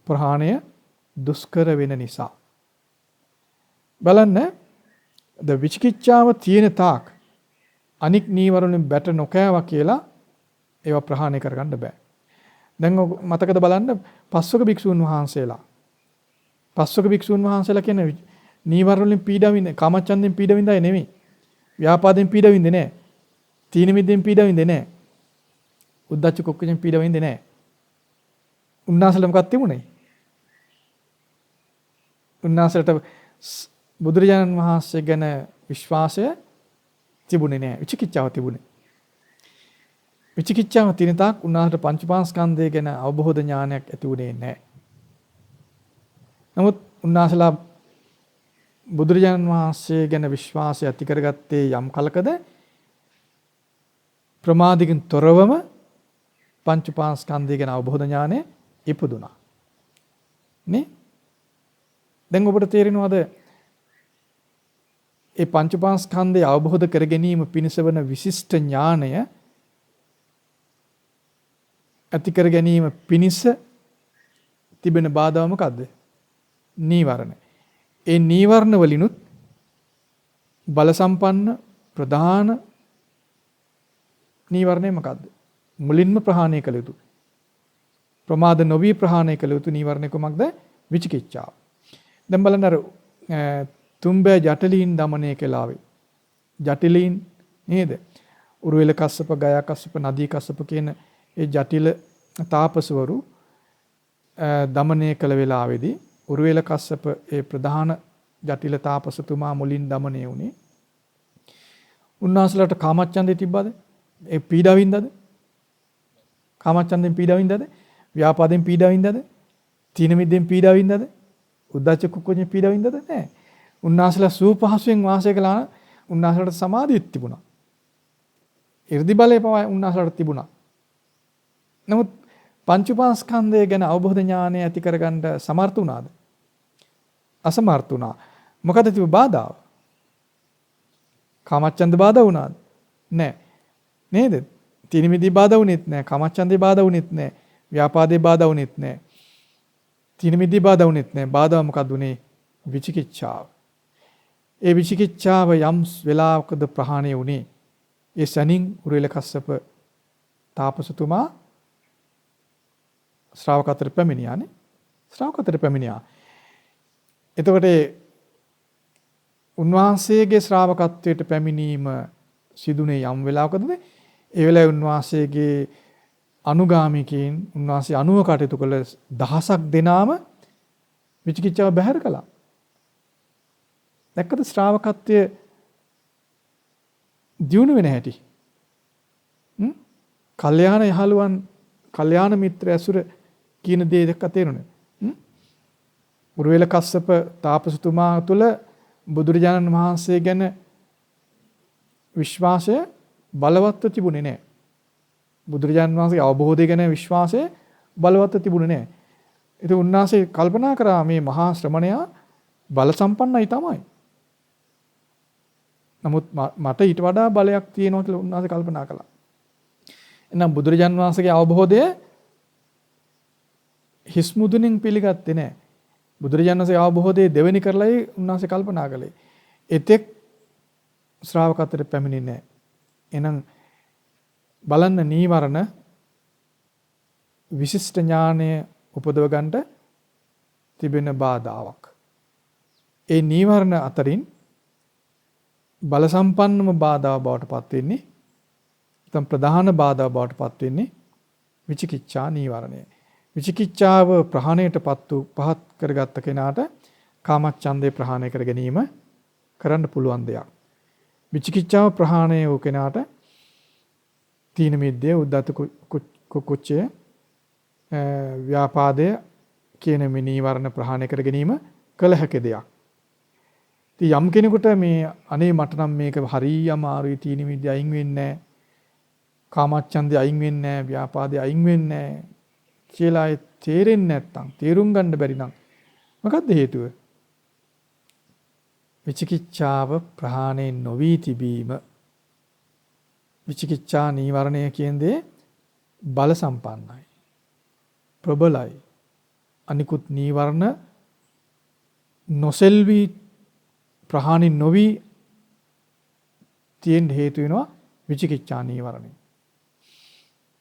ප්‍රහාණය දුෂ්කර වෙන නිසා. බලන්න ද විචිකිච්ඡාව තියෙන තාක් අනික් නීවරණෙන් බැට නොකෑවා කියලා ඒවා ප්‍රහාණය කරගන්න බෑ. දැන් මතකද බලන්න පස්වක භික්ෂුන් වහන්සේලා. පස්වක භික්ෂුන් වහන්සේලා කියන්නේ නීවරණ වලින් පීඩා විඳ, කාමච්ඡන්දෙන් පීඩා විඳ අය නෙමෙයි. ව්‍යාපාදයෙන් පීඩා විඳින්නේ නැහැ. තීන මිද්දෙන් පීඩා විඳින්නේ නැහැ. උද්ධච්ච කුක්කුචෙන් පීඩා විඳින්නේ නැහැ. උන්වහන්සේලා මොකක්ද තිබුණේ? උන්වහන්සේට බුදුරජාණන් වහන්සේ ගැන විශ්වාසය තිබුණේ නැහැ. විචිකිච්ඡාව තිබුණේ. විචිකිච්ඡාව තියෙන තාක් උන්වහන්සේට පංචපාස්කන්ධය ගැන අවබෝධ ඥානයක් ඇති වුණේ නැහැ. නමුත් උන්වහන්සේලා බුදුරජාණන් වහන්සේ ගැන විශ්වාසය ඇති කරගත්තේ යම් කලකද ප්‍රමාදිකින් තොරවම පංචපාස්කන්ධය ගැන අවබෝධ ඥානය ඉපදුණා. නේ? දැන් ඔබට තේරෙනවද ඒ පංචපාස්කන්ධය අවබෝධ කර ගැනීම පිණිස වන විශිෂ්ට ඥානය ඇති කර ගැනීම පිණිස තිබෙන බාධා මොකද්ද? නීවරණ. ඒ නීවරණ වලිනුත් බල සම්පන්න ප්‍රධාන නීවරණය මොකද්ද? මුලින්ම ප්‍රහාණය කළ යුතු. ප්‍රමාද නොවි ප්‍රහාණය කළ යුතු නීවරණය කොමක්ද? විචිකිච්ඡාව. දැන් බලන්න අර තුම්බෑ ජටලීන් দমনය කළාවේ. ජටිලීන් නේද? උරුවෙල කස්සප, ගයා කස්සප, නදී කස්සප කියන ඒ ජටිල තාපසවරු দমনය කළ වෙලාවේදී උරුවෙල කස්සප ඒ ප්‍රධාන ජටිල තාපසතුමා මුලින් দমনය වුණේ. උන්වහන්සේලාට කාමච්ඡන්දේ තිබ්බද? ඒ පීඩා වින්දද? කාමච්ඡන්දෙන් පීඩා වින්දද? ව්‍යාපාදෙන් පීඩා වින්දද? තීන මිද්දෙන් පීඩා වින්දද? උද්ධච්ච කුක්කුච්චෙන් පීඩා වින්දද? නැහැ. උන්වහන්සේලා සූපහසුවෙන් වාසය කළා. උන්වහන්සේලාට සමාධියක් තිබුණා. 이르දි බලය පවා උන්වහන්සේලාට තිබුණා. නමුත් පංච උපාස්කන්ධය ගැන අවබෝධ ඥානය ඇති කරගන්න සමර්ථ වුණාද? අසමර්ථ වුණා. මොකද තිබු බාධාව? කාමච්ඡන්ද බාධා වුණාද? නැහැ. නේද? තීන මිද්දේ බාධා වුණෙත් නැහැ. කාමච්ඡන්දේ බාධා වුණෙත් නැහැ. ව්‍යාපාදේ බාධා වුණෙත් නැහැ. තීන මිද්දේ බාධා වුණෙත් නැහැ. බාධා මොකක්ද උනේ? විචිකිච්ඡාව. ඒ විචිකිච්ඡාව යම් වෙලාවකද ප්‍රහාණය වුණේ. ඒ සනින් උරුවෙල කස්සප තාපසතුමා ශ්‍රාවකතර පැමිණියානේ. ශ්‍රාවකතර පැමිණියා. එතකොට උන්වහන්සේගේ ශ්‍රාවකත්වයට පැමිණීම සිදුනේ යම් වෙලාවකද ඒ වෙලාවේ උන්වහන්සේගේ අනුගාමිකයින් උන්වහන්සේ අනුව කටයුතු කළ දහසක් දෙනාම විචිකිච්ඡාව බැහැර කළා. දැක්කද ශ්‍රාවකත්වයේ දියුණු වෙන හැටි? කල්යාණ යහළුවන්, කල්යාණ මිත්‍ර ඇසුර කියන දේ දෙක තේරුණේ. උරුවෙල කස්සප තාපසතුමා තුළ බුදුරජාණන් වහන්සේ ගැන විශ්වාසය බලවත්ව තිබුණේ නැහැ. බුදුරජාණන් වහන්සේගේ අවබෝධය ගැන විශ්වාසය බලවත්ව තිබුණේ නැහැ. ඉතින් උන්වහන්සේ කල්පනා කරා මේ මහා ශ්‍රමණයා බල සම්පන්නයි තමයි. නමුත් මට ඊට වඩා බලයක් තියෙනවා කියලා උන්වහන්සේ කල්පනා කළා. එහෙනම් බුදුරජාණන් වහන්සේගේ අවබෝධය හිස් මුදුනින් පිළිගත්තේ නැහැ. බුදුරජාණන් වහන්සේගේ අවබෝධය දෙවෙනි කරලායි උන්වහන්සේ කල්පනා කළේ. එතෙක් ශ්‍රාවකත්වයට පැමිණෙන්නේ නැහැ. එහෙනම් බලන්න නීවරණ විශිෂ්ට ඥානය උපදව ගන්නට තිබෙන බාධාවක්. ඒ නීවරණ අතරින් බල සම්පන්නම බාධා බවට පත් වෙන්නේ නැත්නම් ප්‍රධාන බාධා බවට පත් වෙන්නේ විචිකිච්ඡා නීවරණය. විචිකිච්ඡාව ප්‍රහාණයටපත් වූ පහත් කරගත්ත කෙනාට කාමච්ඡන්දේ ප්‍රහාණය කර ගැනීම කරන්න පුළුවන් දෙයක්. විචිකිච්ඡාව ප්‍රහාණය වූ කෙනාට තීන මිද්දේ, උද්ධච්ච කුක්කුච්චය, ව්‍යාපාදය කියන මේ නීවරණ ප්‍රහාණය කර ගැනීම කළ හැකි දෙයක්. ඉතින් යම් කෙනෙකුට මේ අනේ මට නම් මේක හරිය අමාරුයි තීන මිද්‍ය අයින් වෙන්නේ නැහැ. කාමච්ඡන්දය අයින් වෙන්නේ නැහැ, ව්‍යාපාදය අයින් වෙන්නේ නැහැ කියලා තේරෙන්නේ නැත්නම්, තේරුම් ගන්න බැරි නම් මොකක්ද හේතුව? විචිකිච්ඡාව ප්‍රහාණය නොවි තිබීම. විචිකිච්ඡා නීවරණය කියන්නේ බල සම්පන්නයි. ප්‍රබලයි. අනිකුත් නීවරණ නොසෙල්වි ප්‍රහාණය නොවි තියෙන හේතු වෙනවා විචිකිච්ඡා නීවරණය.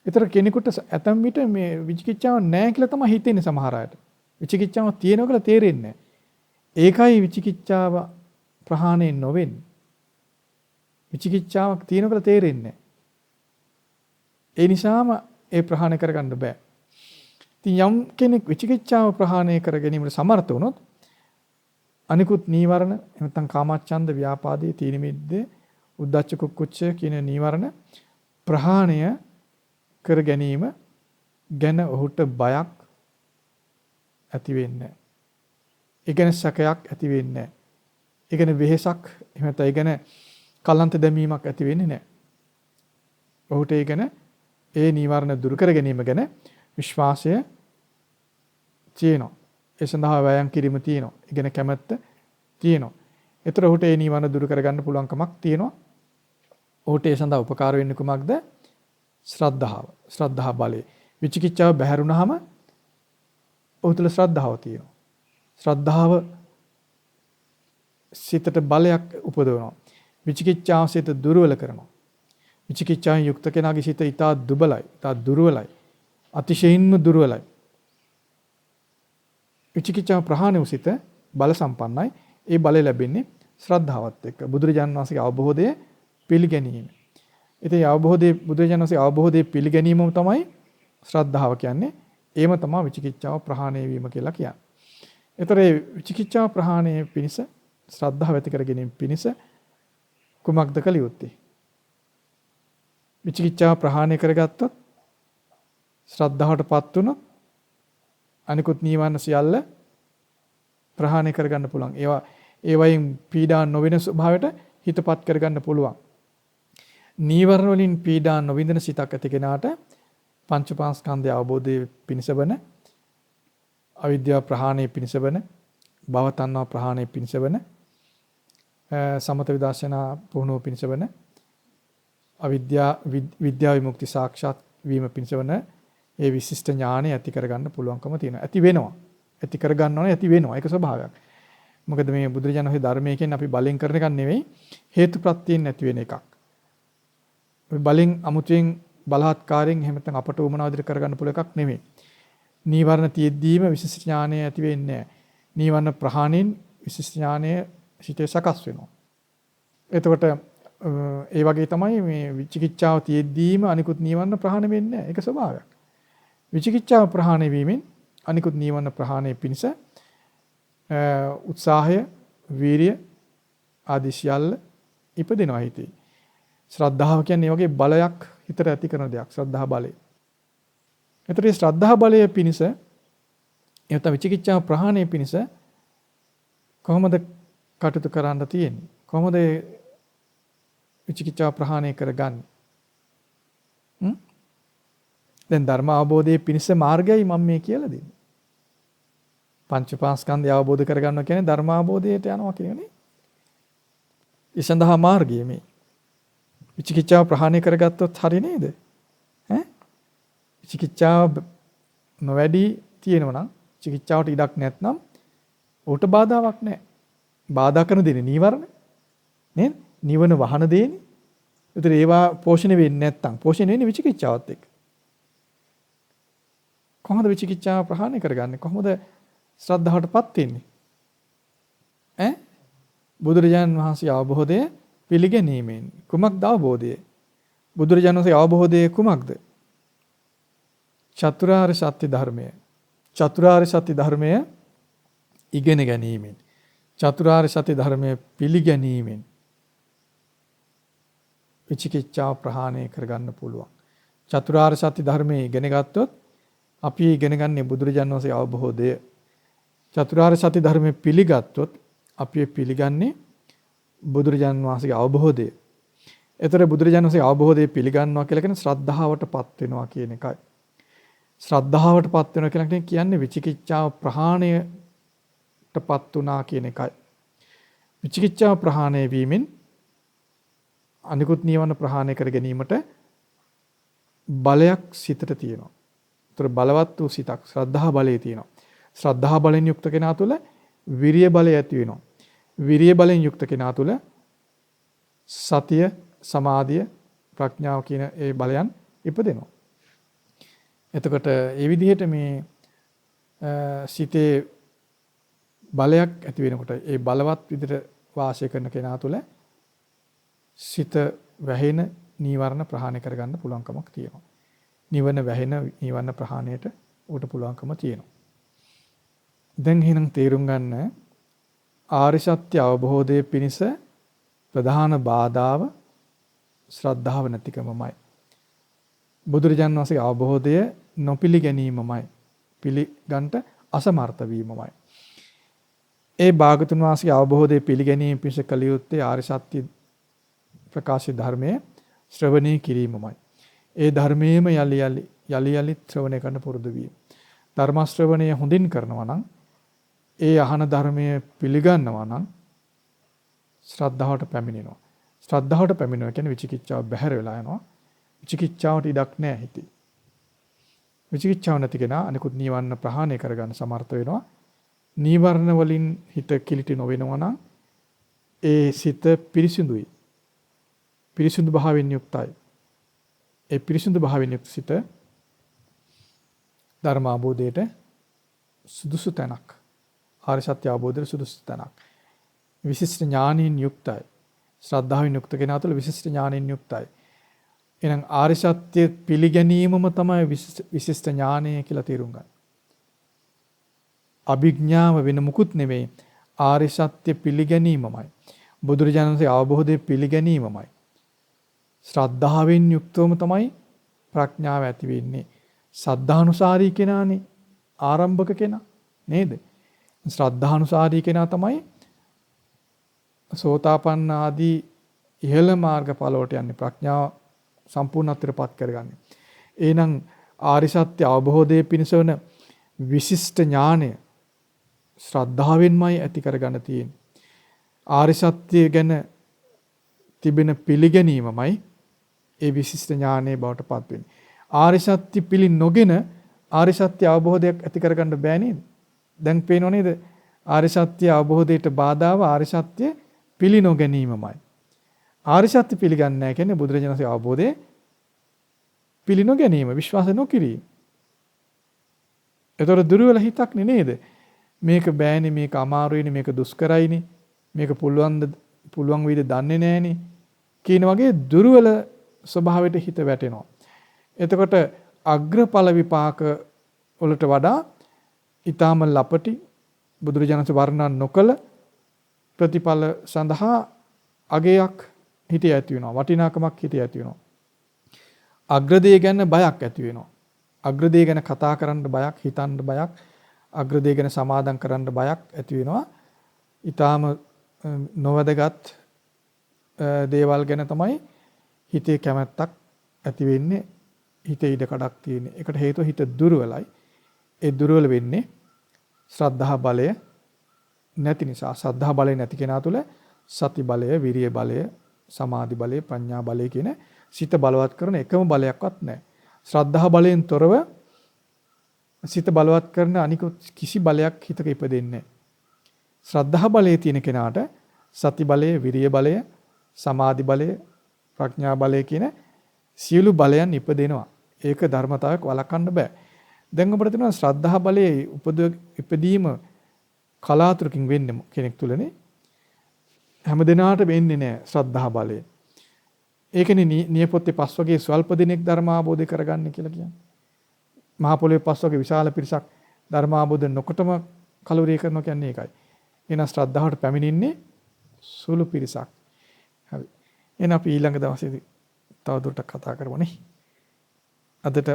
ඒතර කෙනෙකුට ඇතම් විට මේ විචිකිච්ඡාව නැහැ කියලා තමයි හිතෙන්නේ සමහර අයට. විචිකිච්ඡාව තියෙනවා කියලා තේරෙන්නේ නැහැ. ඒකයි විචිකිච්ඡාව ප්‍රහාණය නොවෙන්නේ. විචිකිච්ඡාවක් තියෙනවා කියලා තේරෙන්නේ නැහැ. ඒ නිසාම ඒ ප්‍රහාණය කරගන්න බෑ. ඉතින් යම් කෙනෙක් විචිකිච්ඡාව ප්‍රහාණය කර ගැනීමට සමර්ථ වුණොත් අනිකුත් නීවරණ නැත්නම් කාමච්ඡන්ද ව්‍යාපාදයේ තීන මිද්දේ උද්ධච්ච කුක්කුච්ච කියන නීවරණ ප්‍රහාණය කර ගැනීම ගැන ඔහුට බයක් ඇති වෙන්නේ නැහැ. ඒ ගැන සැකයක් ඇති වෙන්නේ නැහැ. ඒ ගැන වෙහෙසක් එහෙම නැත්නම් ඒ ගැන කලන්ත දැමීමක් ඇති වෙන්නේ නැහැ. ඔහුට ඒ ගැන ඒ නීවරණ දුරු කර ගැනීම ගැන විශ්වාසය තියෙනවා. ඒ සඳහා වෑයම් කිරීම තියෙනවා. ඒ ගැන කැමැත්ත තියෙනවා. ඒතර ඔහුට ඒ නීවරණ දුරු කර ගන්න පුළුවන්කමක් තියෙනවා. ඔහුට ඒ සඳහා උපකාර වෙන්නේ කුමක්ද? ශ්‍රද්ධාව. ශ්‍රද්ධා බලය. විචිකිච්ඡාව බැහැරුණාම ඔහු තුළ ශ්‍රද්ධාව තියෙනවා. ශ්‍රද්ධාව සිතට බලයක් උපදවනවා. විචිකිච්ඡාව සිත දුර්වල කරනවා. විචිකිච්ඡාවෙන් යුක්ත කෙනාගේ සිත ඊටා දුබලයි, ඊටා දුර්වලයි. අතිශයින්ම දුර්වලයි. විචිකිච්ඡාව ප්‍රහාණය වූ සිත බල සම්පන්නයි. ඒ බලය ලැබෙන්නේ ශ්‍රද්ධාවත් එක්ක. බුදුරජාණන් වහන්සේගේ අවබෝධය පිළිගැනීම. ඉතින් බුදුරජාණන් වහන්සේගේ අවබෝධය පිළිගැනීමම තමයි ශ්‍රද්ධාව කියන්නේ. ඒම තමයි විචිකිච්ඡාව ප්‍රහාණය වීම කියලා කියන්නේ. ඒතර මේ විචිකිච්ඡාව ප්‍රහාණය පිණිස ශ්‍රද්ධාව ඇති කර ගැනීම පිණිස කුමක්ද කළ යුත්තේ? විචිකිච්ඡාව ප්‍රහාණය කරගත්තොත් ශ්‍රද්ධාවටපත් වුණොත් අනිකුත් නීවරණ සියල්ල ප්‍රහාණය කරගන්න පුළුවන්. ඒ වයින් පීඩා නොවන ස්වභාවයට හිතපත් කරගන්න පුළුවන්. නීවරණ වලින් පීඩා නොවිඳින සිතක් ඇති කෙනාට පංචපාස්කන්ධය අවබෝධයේ පිණිස වන අවිද්‍යාව ප්‍රහාණය පිණිස වන භව තණ්හා ප්‍රහාණය පිණිස වන සමත විදර්ශනා පුහුණුව පිණිස වන විද්‍යා විමුක්ති සාක්ෂාත් වීම පිණිස වන ඒ විශිෂ්ට ඥානය ඇති කරගන්න පුළුවන්කම තියෙනවා. ඇති වෙනවා. ඇති කරගන්න ඕනේ ඇති වෙනවා. ඒක ස්වභාවයක්. මොකද මේ බුදුරජාණන් වහන්සේ ධර්මයේ කියන්නේ අපි බලෙන් කරන එකක් නෙවෙයි හේතු ප්‍රත්‍යයෙන් නැති වෙන එකක්. අපි බලෙන් අමුතුවෙන් බලහත්කාරයෙන් එහෙම නැත්නම් අපට උමනාව විදිහට කරගන්න පුළුවන් එකක් නෙවෙයි. නීවරණ තියෙද්දීම විශිෂ්ට ඥානය ඇති වෙන්නේ නැහැ. නීවරණ ප්‍රහාණයෙන් විශිෂ්ට ඥානය සිතේ සකස් වෙනවා. එතකොට ඒ වගේ තමයි මේ විචිකිච්ඡාව තියෙද්දීම අනිකුත් නීවරණ ප්‍රහාණය වෙන්නේ නැහැ. ඒක ස්වභාවයක්. විචිකිච්ඡාව ප්‍රහාණය වීමෙන් අනිකුත් නීවරණ ප්‍රහාණය පිණිස උත්සාහය, වීරිය ආදී සියල්ල ඉපදෙනවා හිතේ. ශ්‍රද්ධාව කියන්නේ වගේ බලයක් හිතට ඇති කරන දෙයක්. ශ්‍රද්ධා බලය. ඒතරේ ශ්‍රද්ධා බලය පිණිස එතන විචිකිච්ඡාව ප්‍රහාණය පිණිස කොහොමද කටයුතු කරන්න තියෙන්නේ? කොහොමද විචිකිච්ඡාව ප්‍රහාණය කරගන්නේ? දැන් ධර්ම අවබෝධයේ පිණිස මාර්ගයයි මම මේ කියලා දෙන්නේ. පංචපාස්කන්ධය අවබෝධ කරගන්නවා කියන්නේ ධර්ම අවබෝධයට යනවා කියන්නේ. ඒ සඳහා මාර්ගය මේ. විචිකිච්ඡාව ප්‍රහාණය කරගත්තොත් හරි නේද? ඈ? විචිකිච්ඡාව නොවැඩි තියෙනවා නම් විචිකිච්ඡාවට ඉඩක් නැත්නම් උට බාධාවක් නැහැ. බාධා කරන දෙන්නේ නීවරණ. නේද? නිවන වහන දෙන්නේ. ඒතර ඒවා පෝෂණය වෙන්නේ නැත්නම් පෝෂණය වෙන්නේ විචිකිච්ඡාවත් එක්ක. කොහොමද විචිකිච්ඡාව ප්‍රහාණය කරගන්නේ? කොහොමද ශ්‍රද්ධාවටපත් වෙන්නේ? ඈ? බුදුරජාණන් වහන්සේ අවබෝධය පිළිගැනීමෙන්. කුමක්ද අවබෝධය? බුදුරජාණන් වහන්සේ අවබෝධය කුමක්ද? චතුරාර්ය සත්‍ය ධර්මය. චතුරාර්ය සත්‍ය ධර්මය ඉගෙන ගැනීමෙන්. චතුරාර්ය සත්‍ය ධර්මය පිළිගැනීමෙන් විචිකිච්ඡාව ප්‍රහාණය කරගන්න පුළුවන්. චතුරාර්ය සත්‍ය ධර්මයේ ඉගෙන ගත්තොත් අපි ඉගෙන ගන්නේ බුදුරජාණන් වහන්සේ අවබෝධය චතුරාර්ය සත්‍ය ධර්මයේ පිළිගත්තොත් අපි පිළිගන්නේ බුදුරජාන් වහන්සේගේ අවබෝධය. ඒතර බුදුරජාණන් වහන්සේගේ අවබෝධය පිළිගන්නවා කියලා කියන්නේ ශ්‍රද්ධාවටපත් වෙනවා කියන එකයි. ශ්‍රද්ධාවටපත් වෙනවා කියලා කියන්නේ විචිකිච්ඡාව ප්‍රහාණයටපත් වුණා කියන එකයි. විචිකිච්ඡාව ප්‍රහාණය වීමෙන් අනිකුත් නිවන ප්‍රහාණය කර ගැනීමට බලයක් සිතට තියෙනවා. ඒතර බලවත් වූ සිතක් ශ්‍රද්ධා බලය තියෙනවා. ශ්‍රද්ධා බලෙන් යුක්ත කෙනා තුළ විරිය බලය ඇති වෙනවා. විරිය බලෙන් යුක්ත කෙනා තුළ සතිය, සමාධිය, ප්‍රඥාව කියන ඒ බලයන් ඉපදෙනවා. එතකොට ඒ විදිහට මේ සිතේ බලයක් ඇති වෙනකොට ඒ බලවත් විදිහට වාසය කරන කෙනා තුළ සිත වැහෙන නීවරණ ප්‍රහාණය කරගන්න පුළුවන්කමක් තියෙනවා. නිවන වැහෙන නීවරණ ප්‍රහාණයට උට පුළුවන්කම තියෙනවා. දැන් එහෙනම් තේරුම් ගන්න ආර්ය සත්‍ය අවබෝධයේ පිණිස ප්‍රධාන බාධාව ශ්‍රද්ධාව නැතිකමමයි. බුදුරජාණන් වහන්සේගේ අවබෝධය නොපිළිගැනීමමයි. පිළිගන්ට අසමර්ථ වීමමයි. ඒ භාගතුන් වහන්සේගේ අවබෝධය පිළිගැනීම පිණිස කළ යුත්තේ ආර්ය සත්‍ය ප්‍රකාශ ධර්මයේ ශ්‍රවණය කිරීමමයි. ඒ ධර්මයේම යලි යලිත් ශ්‍රවණය කරන්න පුරුදු වීම. ධර්ම ශ්‍රවණය හොඳින් කරනවා නම් ඒ අහන ධර්මයේ පිළිගන්නවා නම් ශ්‍රද්ධාවට පැමිණෙනවා. ශ්‍රද්ධාවට පැමිණෙනවා කියන්නේ විචිකිච්ඡාව බැහැර වෙලා යනවා. විචිකිච්ඡාවට ඉඩක් නැහැ හිතේ. විචිකිච්ඡාව නැති කෙනා අනිකුත් නීවරණ ප්‍රහාණය කරගන්න සමර්ථ වෙනවා. නීවරණ වලින් හිත කිලිටි නොවෙනවා නම් ඒ සිත පිරිසිදුයි. පිරිසිදු භාවයෙන් යුක්තයි. ඒ පිරිසිදු භාවයෙන් යුක්ත සිත ධර්ම අවබෝධයට සුදුසු තැනක්. ආර්ය සත්‍ය අවබෝධයට සුදුසු තැනක්. විශිෂ්ට ඥානයෙන් යුක්තයි. ශ්‍රද්ධාවෙන් යුක්ත කෙනා තුළ විශිෂ්ට ඥානයෙන් යුක්තයි. එහෙනම් ආර්ය සත්‍ය පිළිගැනීමම තමයි විශිෂ්ට ඥානය කියලා තේරුම් ගන්න. අභිඥාව වෙන මුකුත් නෙවෙයි. ආර්ය සත්‍ය පිළිගැනීමමයි. බුදුරජාණන් වහන්සේ අවබෝධය පිළිගැනීමමයි. ශ්‍රද්ධාවෙන් යුක්තවම තමයි ප්‍රඥාව ඇති වෙන්නේ. සද්ධානුසාරී කෙනානේ ආරම්භක කෙනා නේද? ශ්‍රද්ධානුසාරී කෙනා තමයි සෝතාපන්න ආදී ඉහළ මාර්ගඵලවලට යන්නේ. ප්‍රඥාව සම්පූර්ණත්වයටපත් කරගන්නේ. එහෙනම් ආරි සත්‍ය අවබෝධයේ පිණිස වන විශිෂ්ට ඥානය ශ්‍රද්ධාවෙන්මයි ඇති කරගන්න තියෙන්නේ. ආරි සත්‍ය ගැන තිබෙන පිළිගැනීමමයි ඒ විශිෂ්ට ඥානයේ බවට පත් වෙන්නේ. ආරි සත්‍ය පිළි නොගෙන ආරි සත්‍ය අවබෝධයක් ඇති කරගන්න බෑ නේද? දැන් පේනව නේද? ආරි සත්‍ය අවබෝධයට බාධාව ආරි සත්‍ය පිළි නොගැනීමමයි. ආරි සත්‍ය පිළිගන්නේ නැහැ කියන්නේ බුදුරජාණන්සේ අවබෝධයේ පිළි නොගැනීම, විශ්වාස නොකිරීම. ඒතර දුර්වල හිතක් නේද? මේක බෑනේ, මේක අමාරුයිනේ, මේක දුෂ්කරයිනේ, මේක පුළුවන් වේද දන්නේ නැහනේ කියන වගේ දුර්වල ස්වභාවයට හිත වැටෙනවා. එතකොට අග්‍රඵල විපාක වලට වඩා ඊටාම ලපටි බුදුරජාණන් වර්ණනා නොකළ ප්‍රතිඵල සඳහා අගයක් හිතේ ඇති වෙනවා. වටිනාකමක් හිතේ ඇති වෙනවා. අග්‍රදේ ගැන බයක් ඇති වෙනවා. අග්‍රදේ ගැන කතා කරන්න බයක්, හිතන්න බයක්, අග්‍රදේ ගැන සමාදම් කරන්න බයක් ඇති වෙනවා. ඊටාම නොවැදගත් දේවල් ගැන තමයි හිතේ කැමැත්තක් ඇති වෙන්නේ. හිතේ ඉඩ කඩක් තියෙන්නේ. ඒකට හේතුව හිත දුර්වලයි. ඒ දුර්වල වෙන්නේ ශ්‍රද්ධා බලය නැති නිසා. ශ්‍රද්ධා බලය නැති කෙනා තුළ සති බලය, විරිය බලය, සමාධි බලය, ප්‍රඥා බලය කියන සිත බලවත් කරන එකම බලයක්වත් නැහැ. ශ්‍රද්ධා බලයෙන් තොරව සිත බලවත් කරන අනිකුත් කිසි බලයක් හිතක ඉපදෙන්නේ නැහැ. ශ්‍රද්ධා බලයේ තියෙන කෙනාට සති බලය, විරිය බලය, සමාධි බලය, ප්‍රඥා බලය කියන සියලු බලයන් ඉපදෙනවා. ඒක ධර්මතාවයක් වළක්වන්න බෑ. දැන් අපිට තියෙනවා ශ්‍රද්ධා බලයේ ඉපදීම කලාතුරකින් වෙන්නේ කෙනෙක් තුලනේ. හැම දිනාට වෙන්නේ නැහැ ශ්‍රද්ධා බලය. ඒකනේ නියපොත්තේ පස් වගේ ස්වල්ප දිනෙක ධර්ම ආબોධය කරගන්න කියලා කියන්නේ. මහා පොළොවේ පස් වගේ විශාල පිරිසක් ධර්ම ආબોධය නොකොටම කලුරිය කරනවා කියන්නේ ඒකයි. එහෙනම් ශ්‍රද්ධාවට පැමිණෙන්නේ සුළු පිරිසක්. හරි. එහෙනම් අපි ඊළඟ දවසේදී තවදුරටත් කතා කරමුනේ. අදට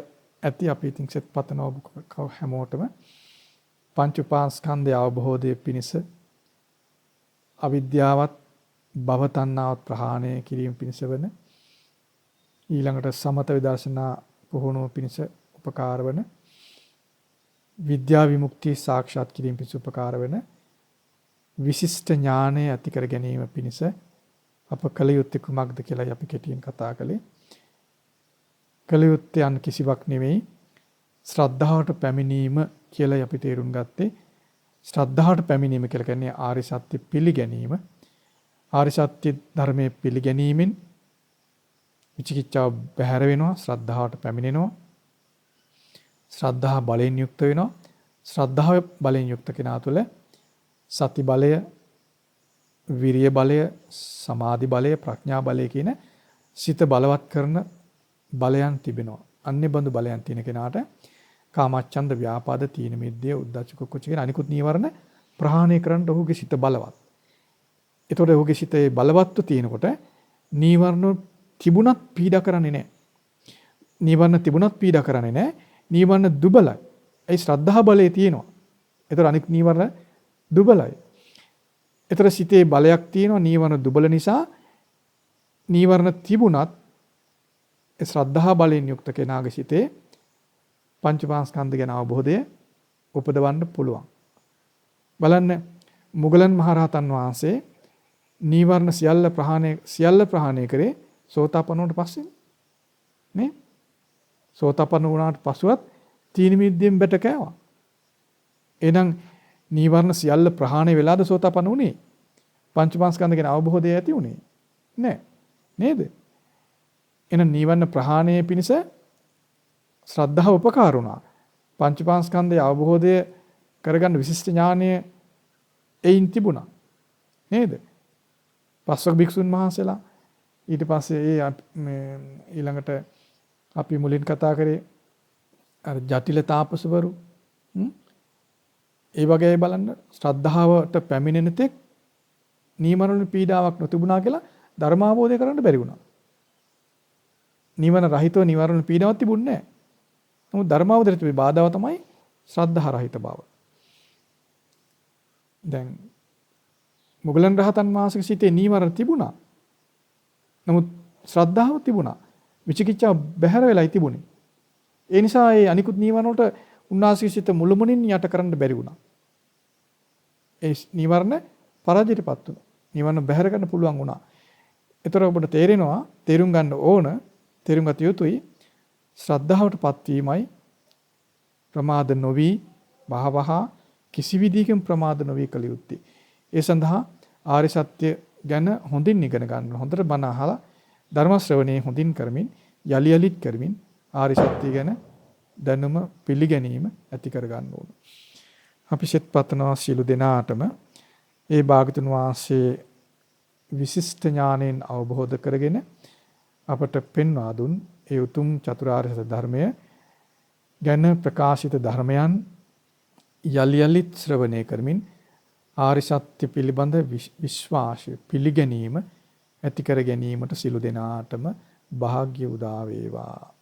ඇති අපි ඉතින් සෙත් පතනවා හැමෝටම පංච උපාස්කන්ධය අවබෝධය පිණිස අවිද්‍යාවත් භව තණ්හාවත් ප්‍රහාණය කිරීම පිණිස වන ඊළඟට සමත විදර්ශනා පුහුණුව පිණිස උපකාර වන විද්‍යා විමුක්තිය සාක්ෂාත් කිරීම පිණිස උපකාර වන විශිෂ්ට ඥානය ඇති කර ගැනීම පිණිස අප කල යුත්තේ කුමක්ද කියලා අපි කෙටියෙන් කතා කළේ. කල යුත්තේ අන් කිසිවක් නෙවෙයි ශ්‍රද්ධාවට පැමිණීම කියලා අපි තේරුම් ගත්තේ. ශ්‍රද්ධාවට පැමිණීම කියලා කියන්නේ ආර්ය සත්‍ය පිළිගැනීම. ආර්ය සත්‍ය ධර්මයේ පිළිගැනීමෙන් විචිකිච්ඡාව බැහැර වෙනවා, ශ්‍රද්ධාවට පැමිණෙනවා. ශ්‍රද්ධා බලයෙන් යුක්ත වෙනවා. ශ්‍රද්ධාව බලයෙන් යුක්ත කෙනා තුළ සති බලය, විරිය බලය, සමාධි බලය, ප්‍රඥා බලය කියන සිත බලවත් කරන බලයන් තිබෙනවා. අන්නේ බඳු බලයන් තියෙන කෙනාට කාමච්ඡන්ද, ව්‍යාපාද, තීන මිද්දේ, උද්ධච්ච කුක්කුච්ච කියන අනිකුත් නීවරණ ප්‍රහාණය කරන්න ඔහුගේ සිත බලවත්. ඒතකොට ඔහුගේ සිතේ බලවත්ව තියෙනකොට නීවරණ තිබුණත් පීඩා කරන්නේ නැහැ. නීවරණ තිබුණත් පීඩා කරන්නේ නැහැ. නීවරණ දුබලයි. ඒ ශ්‍රද්ධා බලය තියෙනවා. ඒතකොට අනික් නීවරණ දුබලයි. ඒතර සිතේ බලයක් තියෙනවා. නීවරණ දුබල නිසා නීවරණ තිබුණත් ඒ ශ්‍රද්ධා බලයෙන් යුක්ත කෙනාගේ සිතේ පංචපාස්කන්ධ ගැන අවබෝධය උපදවන්න පුළුවන්. බලන්න මුගලන් මහරහතන් වහන්සේ නීවරණ සියල්ල ප්‍රහාණය කරේ සෝතාපන්න වුණාට පස්සේ නේ? සෝතාපන්න වුණාට පස්සෙවත් තීන මිද්දෙන් බැට කෑවා. එහෙනම් නීවරණ සියල්ල ප්‍රහාණය වෙලාද සෝතාපන්න වුණේ? පංචපාස්කන්ධ ගැන අවබෝධය ඇති වුණේ නෑ නේද? එහෙනම් නීවරණ ප්‍රහාණය පිණිස ශ්‍රද්ධාව උපකාර වුණා. පංචපාස්කන්ධයේ අවබෝධය කරගන්න විශිෂ්ට ඥානය එයින් තිබුණා. නේද? පස්වක භික්ෂුන් වහන්සේලා ඊට පස්සේ ඊළඟට අපි මුලින් කතා කරේ අර ජටිල තාපසවරු ඒ වගේ බලන්න ශ්‍රද්ධාවට පැමිණෙන තෙක් නීවරණ පීඩාවක් නොතිබුණා කියලා ධර්මාවබෝධය කරන්න බැරි වුණා. නීවරණ රහිතව නීවරණ පීඩාවක් තිබුණේ නැහැ. නමුත් ධර්මාවබෝධයට තිබෙන බාධාව තමයි ශ්‍රද්ධා රහිත බව. දැන් මුගලන් රහතන් වහන්සේගේ සිතේ නීවරණ තිබුණා. නමුත් ශ්‍රද්ධාව තිබුණා. විචිකිච්ඡාව බැහැර වෙලායි තිබුණේ. ඒ නිසා ඒ අනිකුත් නීවරණ වලට උන්වහන්සේගේ සිත මුළුමනින් යට කරන්න බැරි වුණා. ඒ නීවරණ පරාජයටපත් වුණා. නීවරණ බැහැර ගන්න පුළුවන් වුණා. ඒතර ඔබට තේරෙනවා, තේරුම් ගන්න ඕන, තේරුම් ගත යුතුයි ශ්‍රද්ධාවටපත් වීමයි ප්‍රමාද නොවි වහවහ කිසි විදිහකින් ප්‍රමාද නොවි කළ යුත්තේ. ඒ සඳහා ආර්ය සත්‍ය ගැන හොඳින් ඉගෙන ගන්න. හොඳට බණ අහලා ධර්ම ශ්‍රවණේ හොඳින් කරමින් යලි යලිත් කරමින් ආර්ය සත්‍ය ගැන දැනුම පිළිගැනීම ඇති කර ගන්න ඕන. අපි සෙත් පතනවා සියලු දෙනාටම ඒ භාගතුන් වහන්සේ විශිෂ්ට ඥාණයෙන් අවබෝධ කරගෙන අපට පෙන්වා දුන් ඒ උතුම් චතුරාර්ය සත්‍ය ධර්මය ගැන ප්‍රකාශිත ධර්මයන් යලි යලිත් ශ්‍රවණය කරමින් ආර්ය සත්‍ය පිළිබඳ විශ්වාසය පිළිගැනීම ඇති කර ගැනීමට සිළු දෙනාටම වාග්ය උදා වේවා.